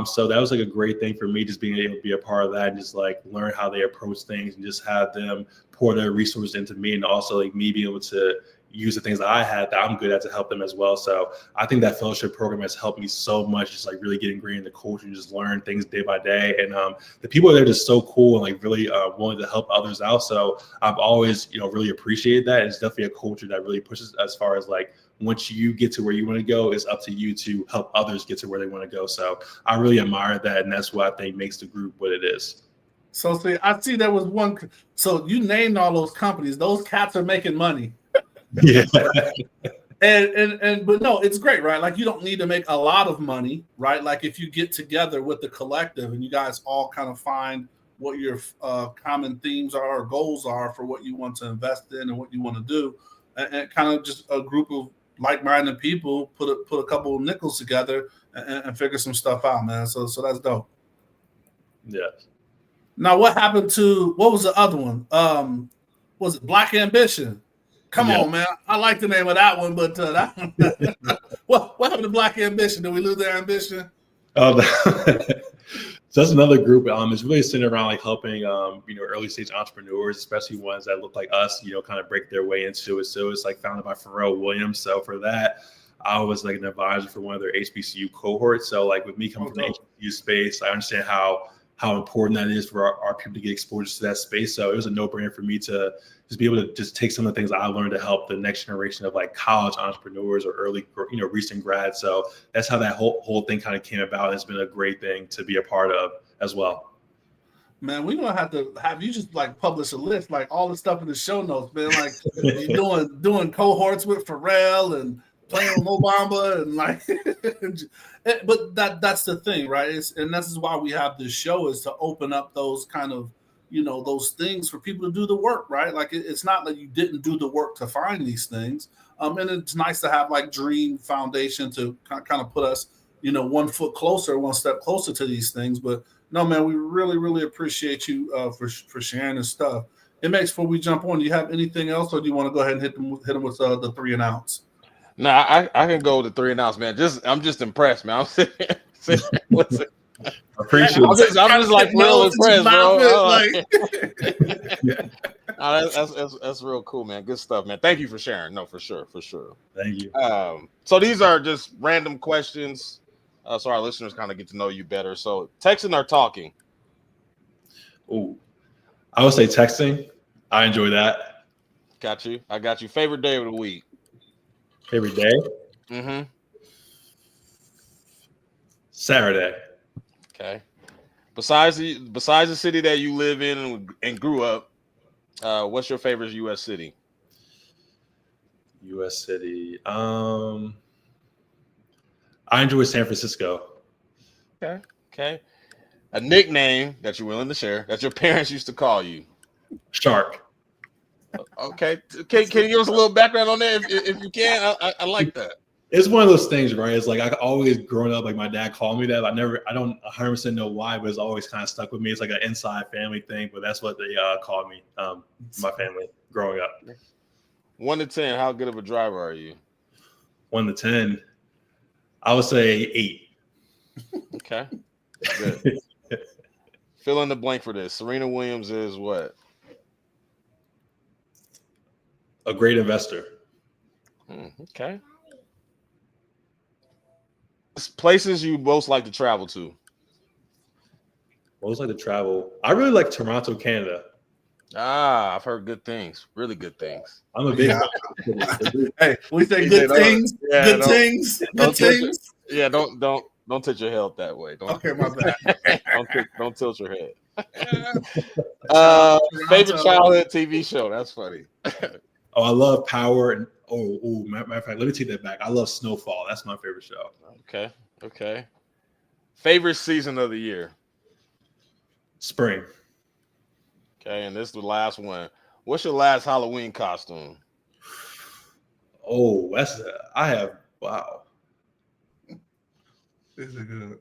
So that was like a great thing for me, just being able to be a part of that and just like learn how they approach things and just have them pour their resources into me, and also like me being able to use the things that I had that I'm good at to help them as well. So I think that fellowship program has helped me so much, just like really get ingrained in the culture and just learn things day by day. And the people there are just so cool and like really willing to help others out. So I've always, really appreciated that. It's definitely a culture that really pushes as far as like, once you get to where you want to go, it's up to you to help others get to where they want to go. So I really admire that. And that's what I think makes the group what it is. So see, I see there was one. So you named all those companies. Those cats are making money. Yeah. But no, it's great, right? Like you don't need to make a lot of money, right? Like if you get together with the collective and you guys all kind of find what your common themes are or goals are for what you want to invest in and what you want to do, and kind of just a group of like-minded people put a couple of nickels together and figure some stuff out, man. So that's dope. Yeah. Now, what happened to what was the other one? Was it Black Ambition? Come on, man. I like the name of that one, but that one, what happened to Black Ambition? Did we lose their ambition? Oh, So that's another group. It's really centered around like helping, early stage entrepreneurs, especially ones that look like us, kind of break their way into it. So it's like founded by Pharrell Williams. So for that, I was like an advisor for one of their HBCU cohorts. So like with me coming from the HBCU space, I understand how important that is for our people to get exposure to that space. So it was a no-brainer for me to just be able to just take some of the things I learned to help the next generation of like college entrepreneurs or early, recent grads. So that's how that whole thing kind of came about. It's been a great thing to be a part of as well. Man, we're gonna have to have you just like publish a list, like all the stuff in the show notes, man. Like you're doing cohorts with Pharrell and playing with Obama and like, but that's the thing, right? And this is why we have this show, is to open up those kind of, those things for people to do the work, right? Like it's not that you didn't do the work to find these things. And it's nice to have like Dream Foundation to kind of put us, 1 foot closer, 1 step closer to these things. But no, man, we really, really appreciate you for sharing this stuff. It makes before we jump on. Do you have anything else, or do you want to go ahead and hit them with the 3 and outs? No, I can go with the 3 and outs, man. I'm just impressed, man. I'm sitting listen. Appreciate it. I'm just like real impressed, bro. That's real cool, man. Good stuff, man. Thank you for sharing. No, for sure. Thank you. So these are just random questions, so our listeners kind of get to know you better. So texting or talking? Oh, I would say texting. I enjoy that. Got you. I got you. Favorite day of the week? Favorite day? Mm-hmm. Saturday. Okay. Besides the city that you live in and grew up, what's your favorite U.S. city? U.S. city. I enjoy San Francisco. Okay. A nickname that you're willing to share that your parents used to call you? Shark. Okay. Can you give us a little background on that if you can? I like that. It's one of those things, right? It's like I always growing up, like my dad called me that. I don't 100% know why, but it's always kind of stuck with me. It's like an inside family thing, but that's what they called me, my family growing up. 1 to 10, how good of a driver are you? 1 to 10, I would say 8. Okay, good. Fill in the blank for this. Serena Williams is what? A great investor. Okay. Places you most like to travel to? Most like to travel. I really like Toronto, Canada. I've heard good things. Really good things. I'm a big Hey, we say good things. Good things. Good things. Yeah, don't tilt your head that way. Okay, my bad. don't tilt your head. Favorite childhood TV show? That's funny. Oh, I love Power. And matter of fact, let me take that back. I love Snowfall. That's my favorite show. Okay. Favorite season of the year? Spring. Okay, and this is the last one. What's your last Halloween costume? Oh, wow. This is good.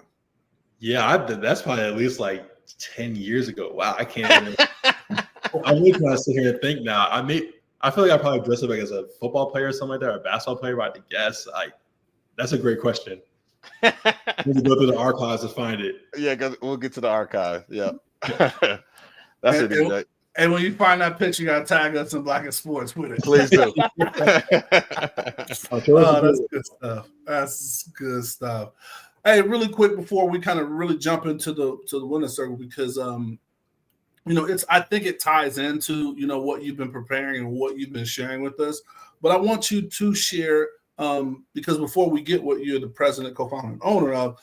Yeah, that's probably at least like 10 years ago. Wow, I can't even. I'm really trying to sit here and think now. I feel like I probably dressed up like as a football player or something like that, or a basketball player, but I guess that's a great question. We need to go through the archives to find it. Yeah, we'll get to the archive. Yeah. That's it. And when you find that picture, you gotta tag us in Black and Sports with it. Please do. That's good stuff. That's good stuff. Hey, really quick before we kind of really jump into the winner's circle, because I think it ties into what you've been preparing and what you've been sharing with us. But I want you to share, because before we get what you're the president, co-founder, and owner of,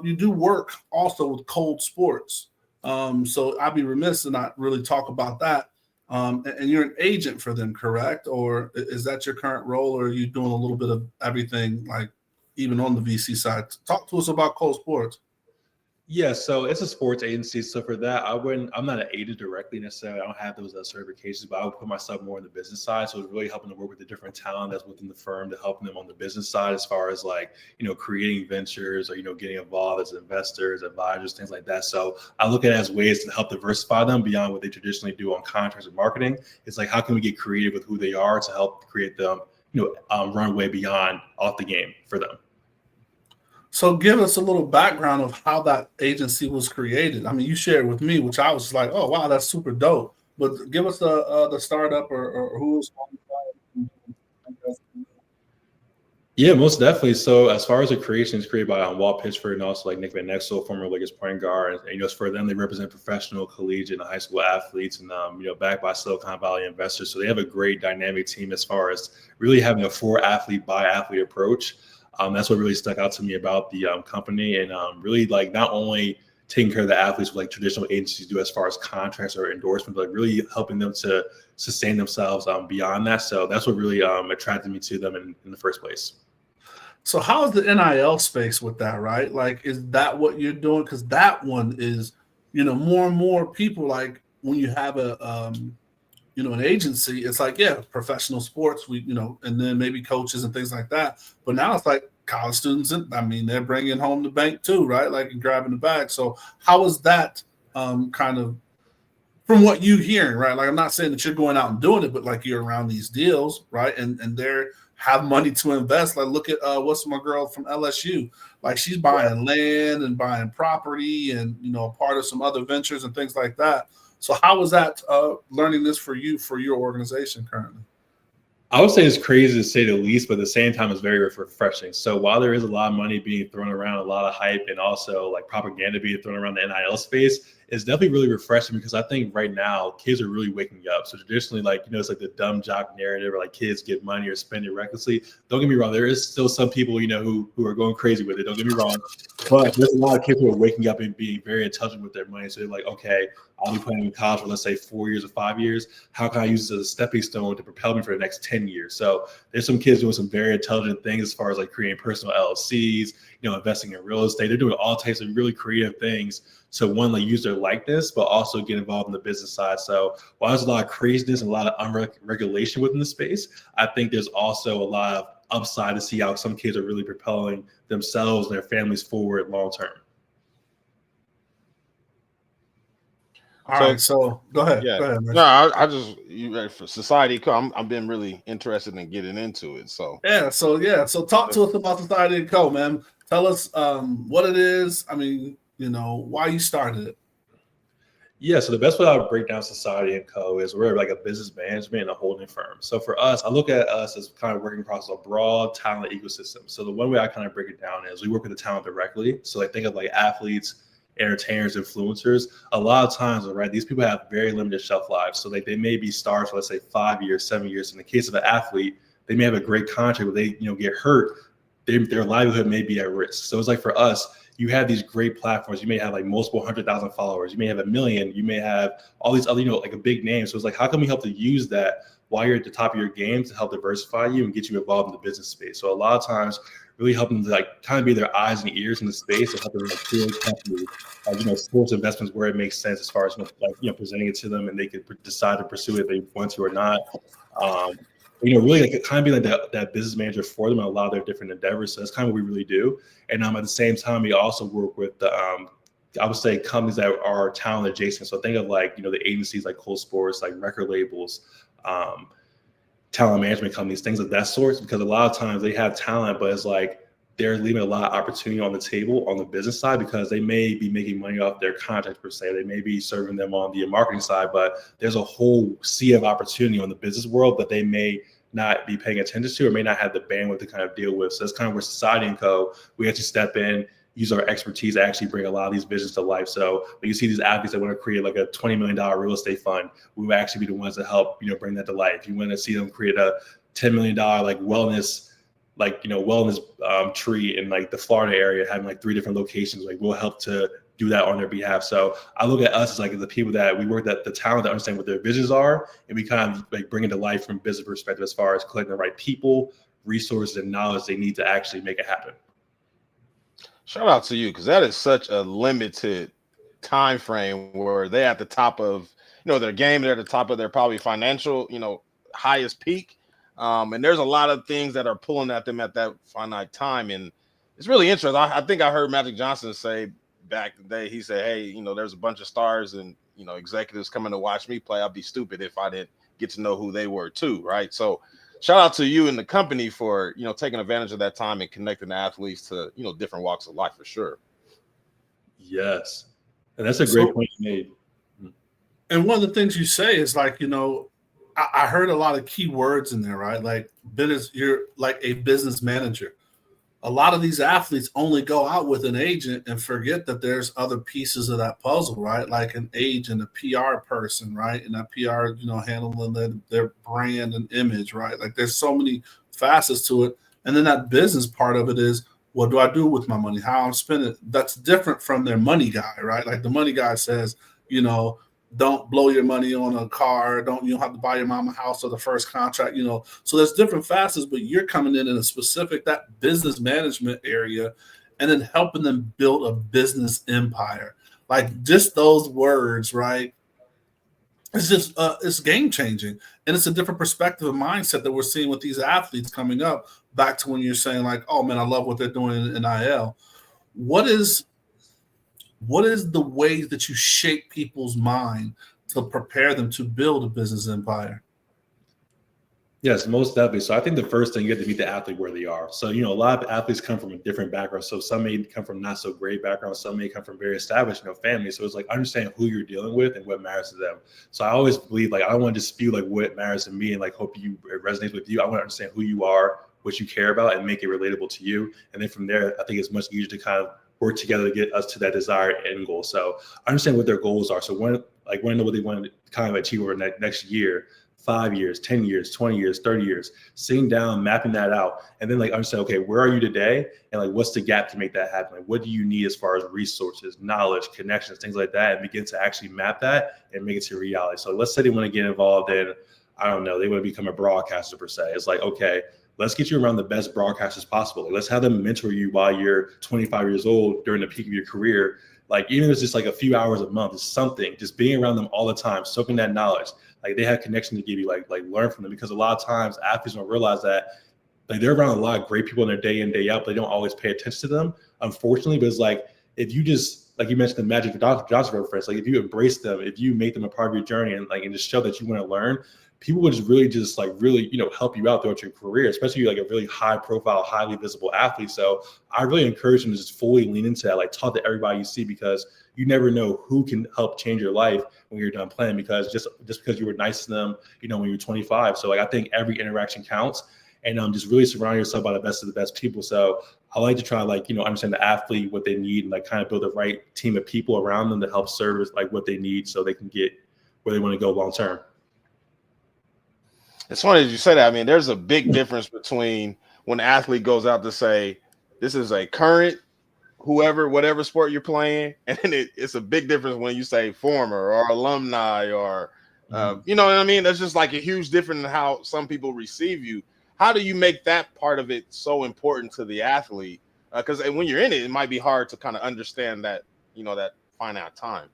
you do work also with Cold Sports. So I'd be remiss to not really talk about that. And you're an agent for them, correct? Or is that your current role, or are you doing a little bit of everything, like even on the VC side? Talk to us about Cold Sports. Yeah, so it's a sports agency. So for that, I'm not an agent directly necessarily. I don't have those certifications, but I would put myself more on the business side. So it's really helping to work with the different talent that's within the firm to help them on the business side, as far as like, creating ventures or, getting involved as investors, advisors, things like that. So I look at it as ways to help diversify them beyond what they traditionally do on contracts and marketing. It's like, how can we get creative with who they are to help create them, runway beyond off the game for them? So give us a little background of how that agency was created. I mean, you shared with me, which I was like, oh wow, that's super dope. But give us the startup or who was on the. Yeah, most definitely. So as far as the creation is created by Walt Pitchford and also like Nick Van Exel, former Lakers point guard, and for them, they represent professional, collegiate, and high school athletes, and backed by Silicon Valley investors. So they have a great dynamic team as far as really having a for athlete by athlete approach. That's what really stuck out to me about the company, and really like not only taking care of the athletes with like traditional agencies do as far as contracts or endorsements, but like really helping them to sustain themselves beyond that. So that's what really attracted me to them in the first place. So how is the NIL space with that, right? Like, is that what you're doing? Because that one is, more and more people, like when you have an agency, it's like, yeah, professional sports, and then maybe coaches and things like that. But now it's like college students, and I mean, they're bringing home the bank too, right? Like, and grabbing the bag. So how is that kind of from what you hearing, right? Like, I'm not saying that you're going out and doing it, but like you're around these deals, right? And they're have money to invest. Like, look at what's my girl from LSU? Like, she's buying land and buying property and a part of some other ventures and things like that. So how was that learning this for you, for your organization currently? I would say it's crazy to say the least, but at the same time, it's very refreshing. So while there is a lot of money being thrown around, a lot of hype, and also like propaganda being thrown around the NIL space, it's definitely really refreshing because I think right now kids are really waking up. So traditionally, like, it's like the dumb jock narrative, or like kids get money or spend it recklessly. Don't get me wrong. There is still some people, who are going crazy with it. Don't get me wrong. But there's a lot of kids who are waking up and being very intelligent with their money. So they're like, okay, I'll be playing in college for, let's say, 4 years or 5 years. How can I use this as a stepping stone to propel me for the next 10 years? So there's some kids doing some very intelligent things as far as like creating personal LLCs, investing in real estate. They're doing all types of really creative things. So one, like use their likeness, but also get involved in the business side. So while there's a lot of craziness and a lot of unregulation within the space, I think there's also a lot of upside to see how some kids are really propelling themselves and their families forward long term. All right, so go ahead. Yeah. Go ahead, man. No, I just you ready for Society? I've been really interested in getting into it. So So talk to us about Society & Co, man. Tell us what it is. I mean, why you started it. Yeah, so the best way I would break down Society & Co is we're like a business management and a holding firm. So for us, I look at us as kind of working across a broad talent ecosystem. So the one way I kind of break it down is we work with the talent directly. So like think of like athletes, entertainers, influencers. A lot of times, right, these people have very limited shelf lives. So like they may be stars for, let's say, 5 years, 7 years. In the case of an athlete, they may have a great contract, but they get hurt. Their livelihood may be at risk. So it's like for us, you have these great platforms. You may have like multiple 100,000 followers. You may have 1 million. You may have all these other, like a big name. So it's like, how can we help to use that while you're at the top of your game to help diversify you and get you involved in the business space? So a lot of times, really helping to like kind of be their eyes and ears in the space and help them like create companies, sports investments where it makes sense as far as presenting it to them and they could decide to pursue it if they want to or not. Really like kind of be like that business manager for them and a lot of their different endeavors. So that's kind of what we really do. And at the same time, we also work with the I would say companies that are talent adjacent. So think of like, the agencies like Cold Sports, like record labels, talent management companies, things of that sort, because a lot of times they have talent, but it's like they're leaving a lot of opportunity on the table on the business side because they may be making money off their contracts per se. They may be serving them on the marketing side, but there's a whole sea of opportunity on the business world that they may not be paying attention to or may not have the bandwidth to kind of deal with. So that's kind of where Society & Co, we actually step in, use our expertise to actually bring a lot of these visions to life. So when you see these athletes that want to create like a $20 million real estate fund, we will actually be the ones to help, bring that to life. You want to see them create a $10 million like wellness tree in like the Florida area, having like 3 different locations, like we'll help to do that on their behalf. So I look at us as like the people that we work at, the talent that understand what their visions are, and we kind of like bring it to life from business perspective as far as collecting the right people, resources, and knowledge they need to actually make it happen. Shout out to you, because that is such a limited time frame where they're at the top of their game, they're at the top of their probably financial highest peak. And there's a lot of things that are pulling at them at that finite time. And it's really interesting. I think I heard Magic Johnson say back in the day, he said, hey, there's a bunch of stars and, executives coming to watch me play. I'd be stupid if I didn't get to know who they were too. Right. So shout out to you and the company for, taking advantage of that time and connecting the athletes to, different walks of life for sure. Yes. And that's a great point you made. And one of the things you say is like, I heard a lot of key words in there, right? Like you're like a business manager. A lot of these athletes only go out with an agent and forget that there's other pieces of that puzzle, right? Like an agent, a PR person, right? And that PR, handling their brand and image, right? Like there's so many facets to it. And then that business part of it is, what do I do with my money? How I'm spending it? That's different from their money guy, right? Like the money guy says, don't blow your money on a car. You don't have to buy your mom a house or the first contract, So there's different facets, but you're coming in a specific, that business management area, and then helping them build a business empire. Like just those words, right? It's just, it's game changing. And it's a different perspective and mindset that we're seeing with these athletes coming up, back to when you're saying like, oh man, I love what they're doing in NIL. What is the way that you shape people's mind to prepare them to build a business empire? Yes, most definitely. So I think the first thing, you have to meet the athlete where they are. So, a lot of athletes come from a different background. So some may come from not so great backgrounds. Some may come from very established, families. So it's like understanding who you're dealing with and what matters to them. So I always believe like, I don't want to dispute like what matters to me and like hope it resonates with you. I want to understand who you are, what you care about, and make it relatable to you. And then from there, I think it's much easier to kind of work together to get us to that desired end goal. So understand what their goals are. So want to know what they want to kind of achieve over next year, 5 years, 10 years, 20 years, 30 years, sitting down, mapping that out. And then like understand, okay, where are you today? And like, what's the gap to make that happen? Like, what do you need as far as resources, knowledge, connections, things like that, and begin to actually map that and make it to reality. So let's say they want to get involved in, I don't know, they want to become a broadcaster per se. It's like, okay, let's get you around the best broadcasters possible. Like, let's have them mentor you while you're 25 years old during the peak of your career. Like, even if it's just like a few hours a month, it's something, just being around them all the time, soaking that knowledge. Like, they have connection to give you, like learn from them, because a lot of times athletes don't realize that like they're around a lot of great people in their day in, day out, but they don't always pay attention to them, unfortunately. But it's like, if you just, like you mentioned the Magic Johnson reference, like if you embrace them, if you make them a part of your journey and just show that you want to learn, people would just really help you out throughout your career, especially like a really high profile, highly visible athlete. So I really encourage them to just fully lean into that, like talk to everybody you see, because you never know who can help change your life when you're done playing, because just because you were nice to them, when you're 25. So like, I think every interaction counts, and just really surround yourself by the best of the best people. So I like to try understand the athlete, what they need, and like kind of build the right team of people around them to help service like what they need so they can get where they want to go long term. It's funny that you say that. I mean, there's a big difference between when an athlete goes out to say, this is a current whatever sport you're playing, and then it's a big difference when you say former or alumni or, you know what I mean? That's just like a huge difference in how some people receive you. How do you make that part of it so important to the athlete? Because when you're in it, it might be hard to kind of understand that, that finite time.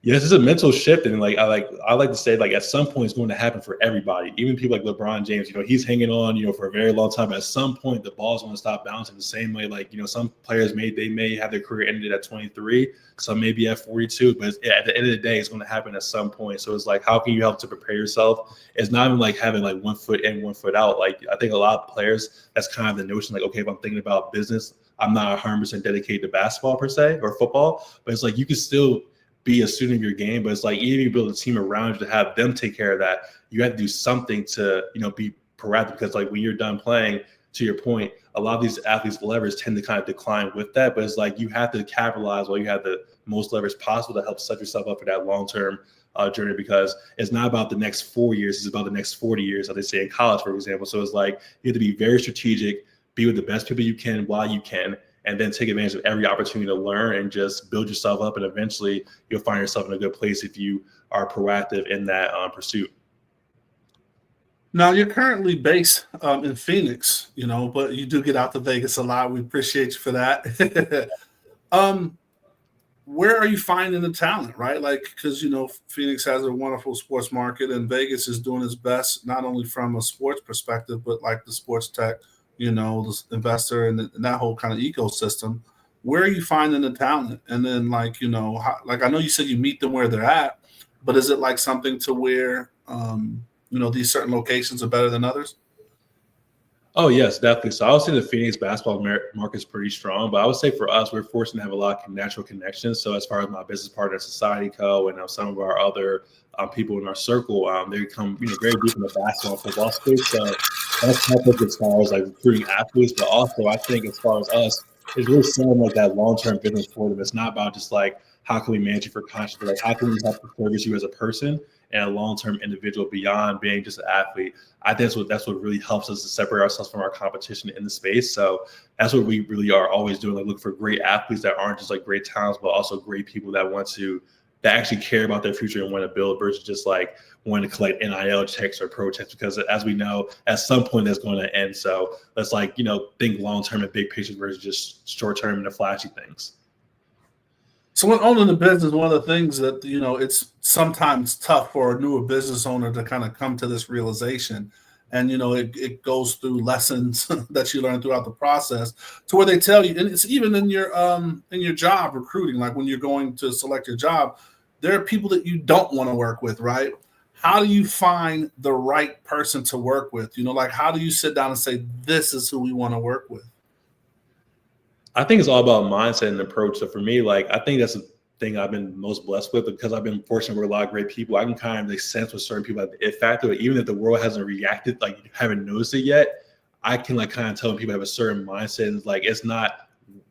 Yes, it's a mental shift, and I like to say, like, at some point it's going to happen for everybody. Even people like LeBron James, he's hanging on, for a very long time. At some point, the ball's going to stop bouncing. The same way, like, some players may have their career ended at 23, some may be at 42, but at the end of the day, it's going to happen at some point. So it's like, how can you help to prepare yourself? It's not even like having like 1 foot in, 1 foot out. Like, I think a lot of players, that's kind of the notion. Like, okay, if I'm thinking about business, I'm not 100% dedicated to basketball per se or football, but it's like you can still be a student of your game. But it's like, even if you build a team around you to have them take care of that, you have to do something to be proactive, because like when you're done playing, to your point, a lot of these athletes' leverage tend to kind of decline with that. But it's like, you have to capitalize while you have the most leverage possible to help set yourself up for that long-term journey, because it's not about the next 4 years, it's about the next 40 years, as they say in college, for example. So it's like, you have to be very strategic, be with the best people you can while you can, and then take advantage of every opportunity to learn and just build yourself up. And eventually you'll find yourself in a good place if you are proactive in that pursuit. Now, you're currently based in Phoenix, but you do get out to Vegas a lot. We appreciate you for that. Where are you finding the talent, right? Like, because, Phoenix has a wonderful sports market, and Vegas is doing its best, not only from a sports perspective, but like the sports tech, the investor and that whole kind of ecosystem. Where are you finding the talent? And then like, I know you said you meet them where they're at, but is it like something to where these certain locations are better than others? Oh, yes, definitely. So I would say the Phoenix basketball market is pretty strong, but I would say for us, we're fortunate to have a lot of natural connections. So as far as my business partner, Society Co., and some of our other people in our circle, they come very deep in the basketball and football space. So that's helped us as far as like recruiting athletes, but also I think as far as us, it's really selling like that long-term business for them. It's not about just like how can we manage you for conscious, but like how can we help to service you as a person and a long-term individual beyond being just an athlete. I think that's what really helps us to separate ourselves from our competition in the space. So that's what we really are always doing, like look for great athletes that aren't just like great talents, but also great people that actually care about their future and want to build versus just like wanting to collect NIL checks or pro checks, because as we know, at some point that's going to end. So let's think long-term and big picture versus just short-term and the flashy things. So when owning a business, one of the things that, it's sometimes tough for a newer business owner to kind of come to this realization. And, it goes through lessons that you learn throughout the process to where they tell you, and it's even in your job recruiting, like when you're going to select your job, there are people that you don't want to work with, right? How do you find the right person to work with? How do you sit down and say, this is who we want to work with? I think it's all about mindset and approach. So for me, I think that's the thing I've been most blessed with, because I've been fortunate with a lot of great people. I can kind of sense with certain people like the it factor, even if the world hasn't reacted, like you haven't noticed it yet, I can kind of tell when people have a certain mindset. And it's not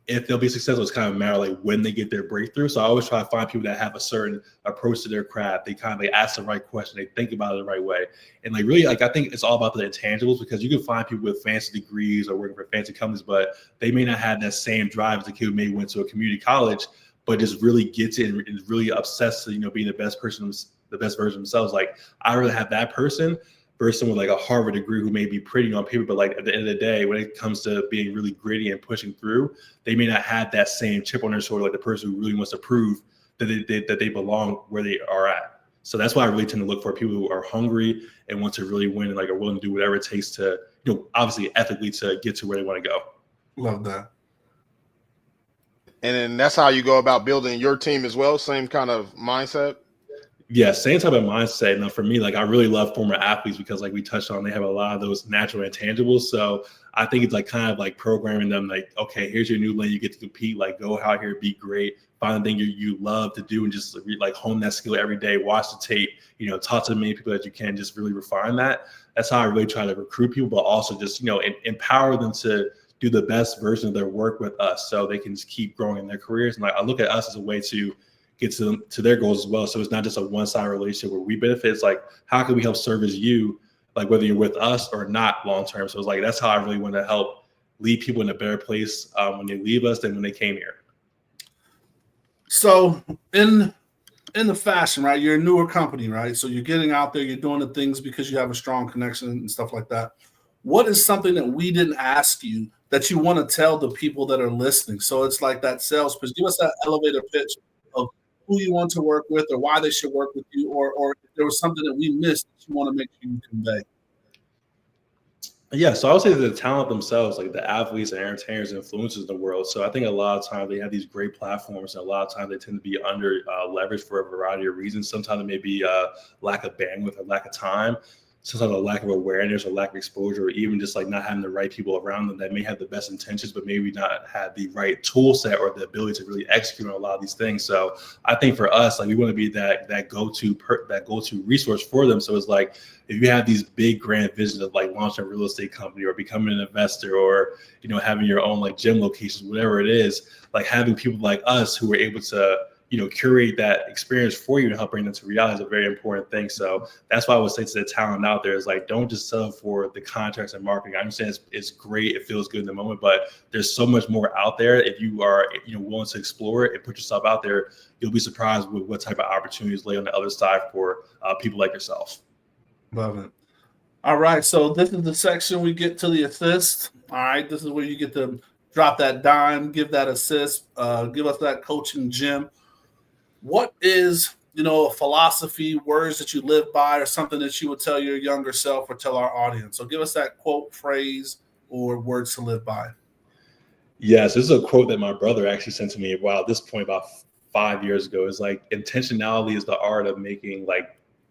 if they'll be successful, it's kind of a matter when they get their breakthrough. So I always try to find people that have a certain approach to their craft. They kind of ask the right question, they think about it the right way. And really, I think it's all about the intangibles, because you can find people with fancy degrees or working for fancy companies, but they may not have that same drive as the kid who maybe went to a community college, but just really gets it and is really obsessed to, being the best person, the best version of themselves. I really have that person versus someone with a Harvard degree who may be pretty on paper, but at the end of the day, when it comes to being really gritty and pushing through, they may not have that same chip on their shoulder, like the person who really wants to prove that they belong where they are at. So that's why I really tend to look for people who are hungry and want to really win and are willing to do whatever it takes to, obviously ethically to get to where they want to go. Love that. And then that's how you go about building your team as well. Same kind of mindset. Yeah, same type of mindset. Now, for me, I really love former athletes because, we touched on, they have a lot of those natural intangibles. So I think it's kind of programming them, okay, here's your new lane. You get to compete. Go out here, be great, find the thing you love to do, and just hone that skill every day. Watch the tape. Talk to as many people as you can. Just really refine that. That's how I really try to recruit people, but also just empower them to do the best version of their work with us, so they can just keep growing in their careers. And I look at us as a way to get to their goals as well. So it's not just a one-sided relationship where we benefit. It's how can we help service you, whether you're with us or not long-term. So it's that's how I really want to help lead people in a better place when they leave us than when they came here. So in the fashion, right, you're a newer company, right? So you're getting out there, you're doing the things because you have a strong connection and stuff like that. What is something that we didn't ask you that you want to tell the people that are listening? So it's that sales pitch. Give us that elevator pitch of who you want to work with or why they should work with you, or if there was something that we missed that you want to make sure you convey. Yeah, so I would say the talent themselves, the athletes and entertainers and influencers in the world. So I think a lot of times they have these great platforms, and a lot of times they tend to be under leveraged for a variety of reasons. Sometimes it may be lack of bandwidth or lack of time. Sometimes a lack of awareness or lack of exposure, or even just not having the right people around them that may have the best intentions, but maybe not have the right tool set or the ability to really execute on a lot of these things. So I think for us, we want to be that go-to resource for them. So it's if you have these big grand visions of launching a real estate company or becoming an investor or, having your own gym locations, whatever it is, having people like us who are able to, curate that experience for you to help bring them to reality is a very important thing. So that's why I would say to the talent out there is don't just settle for the contracts and marketing. I understand it's great. It feels good in the moment, but there's so much more out there. If you are, willing to explore it and put yourself out there, you'll be surprised with what type of opportunities lay on the other side for people like yourself. Love it. All right. So this is the section we get to the assist. All right. This is where you get to drop that dime, give that assist, give us that coaching gem. What is, a philosophy, words that you live by, or something that you would tell your younger self or tell our audience? So give us that quote, phrase, or words to live by. Yes, this is a quote that my brother actually sent to me at this point about 5 years ago. It's intentionality is the art of making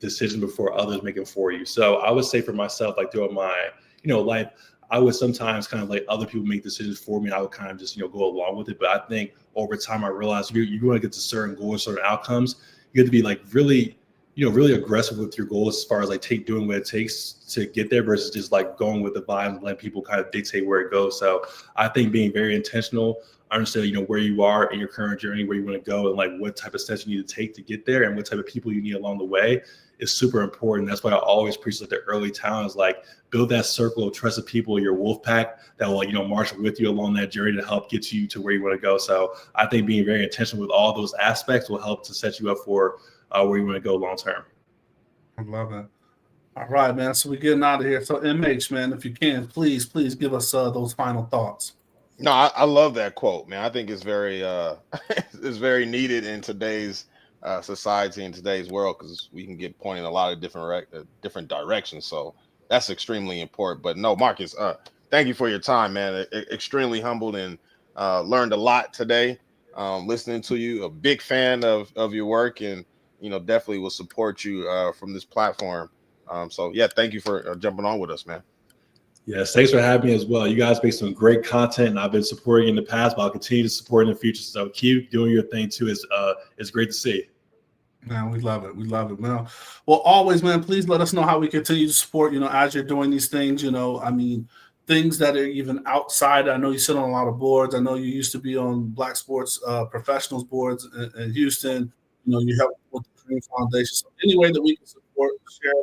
decisions before others make them for you. So I would say for myself, like throughout my, life, I would sometimes kind of like other people make decisions for me. I would kind of just, go along with it. But I think over time, I realized you want to get to certain goals, certain outcomes. You have to be like really, really aggressive with your goals as far as like doing what it takes to get there versus just like going with the vibe and letting people kind of dictate where it goes. So I think being very intentional, understand, where you are in your current journey, where you want to go, and like what type of steps you need to take to get there and what type of people you need along the way is super important. That's why I always preach at the early towns, like build that circle of trusted people, your wolf pack that will, march with you along that journey to help get you to where you want to go. So I think being very intentional with all those aspects will help to set you up for where you want to go long term. I love it. All right, man. So we're getting out of here. So MH, man, if you can, please give us those final thoughts. No, I love that quote, man. I think it's very it's very needed in today's society, in today's world, because we can get pointed in a lot of different directions. So that's extremely important. But no, Marcus, thank you for your time, man. Extremely humbled and learned a lot today. Listening to you, a big fan of your work, and definitely will support you from this platform. So yeah, thank you for jumping on with us, man. Yes, thanks for having me as well. You guys make some great content, and I've been supporting in the past, but I'll continue to support in the future. So keep doing your thing too. It's great to see. Man, we love it. We love it, man. Well, always, man, please let us know how we continue to support, as you're doing these things, things that are even outside. I know you sit on a lot of boards. I know you used to be on Black Sports Professionals boards in Houston. You help with the Dream Foundation. So any way that we can support, share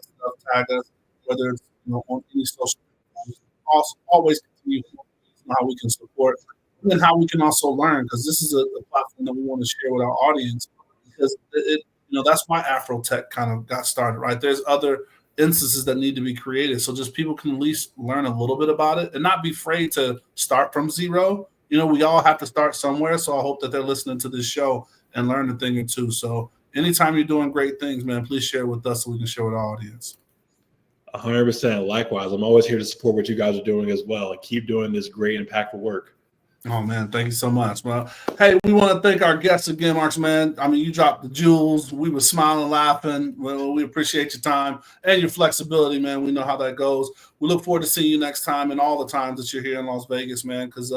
stuff, tag us, whether it's on any social media. Also, always continue to know how we can support and how we can also learn, because this is a platform that we want to share with our audience, because that's why Afro Tech kind of got started, right? There's other instances that need to be created, so just people can at least learn a little bit about it and not be afraid to start from zero. We all have to start somewhere, so I hope that they're listening to this show and learn a thing or two. So anytime you're doing great things, man, please share with us so we can share with our audience. 100%. Likewise, I'm always here to support what you guys are doing as well. And keep doing this great, impactful work. Oh, man, thank you so much. Well, hey, we want to thank our guests again, Marks, man. I mean, you dropped the jewels. We were smiling, laughing. Well, we appreciate your time and your flexibility, man. We know how that goes. We look forward to seeing you next time and all the times that you're here in Las Vegas, man, because,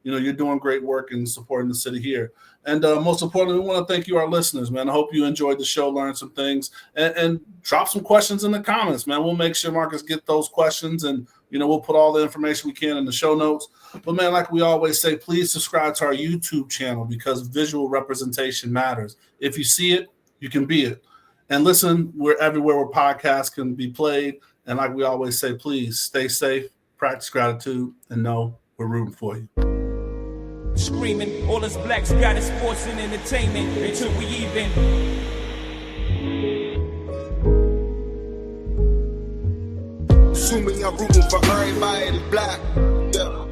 you're doing great work and supporting the city here. And most importantly, we want to thank you, our listeners, man. I hope you enjoyed the show, learned some things, and drop some questions in the comments, man. We'll make sure Marcus get those questions, and, we'll put all the information we can in the show notes. But, man, like we always say, please subscribe to our YouTube channel, because visual representation matters. If you see it, you can be it. And listen, we're everywhere where podcasts can be played. And like we always say, please stay safe, practice gratitude, and know we're rooting for you. Screaming, all us blacks got is sports and entertainment until we even. Assuming I'm rooting for everybody that's black. Yeah.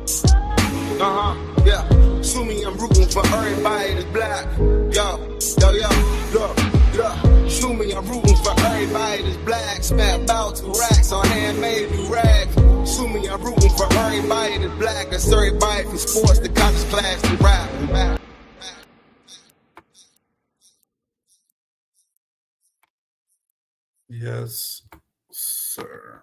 Yeah. Assuming I'm rooting for everybody that's black. Yo. Assuming I'm rooting for everybody that's black. Spent about 2 racks on handmade new rags. Assuming I'm rooting for everybody that's black. That's everybody from sports to college class to rap. Yes, sir.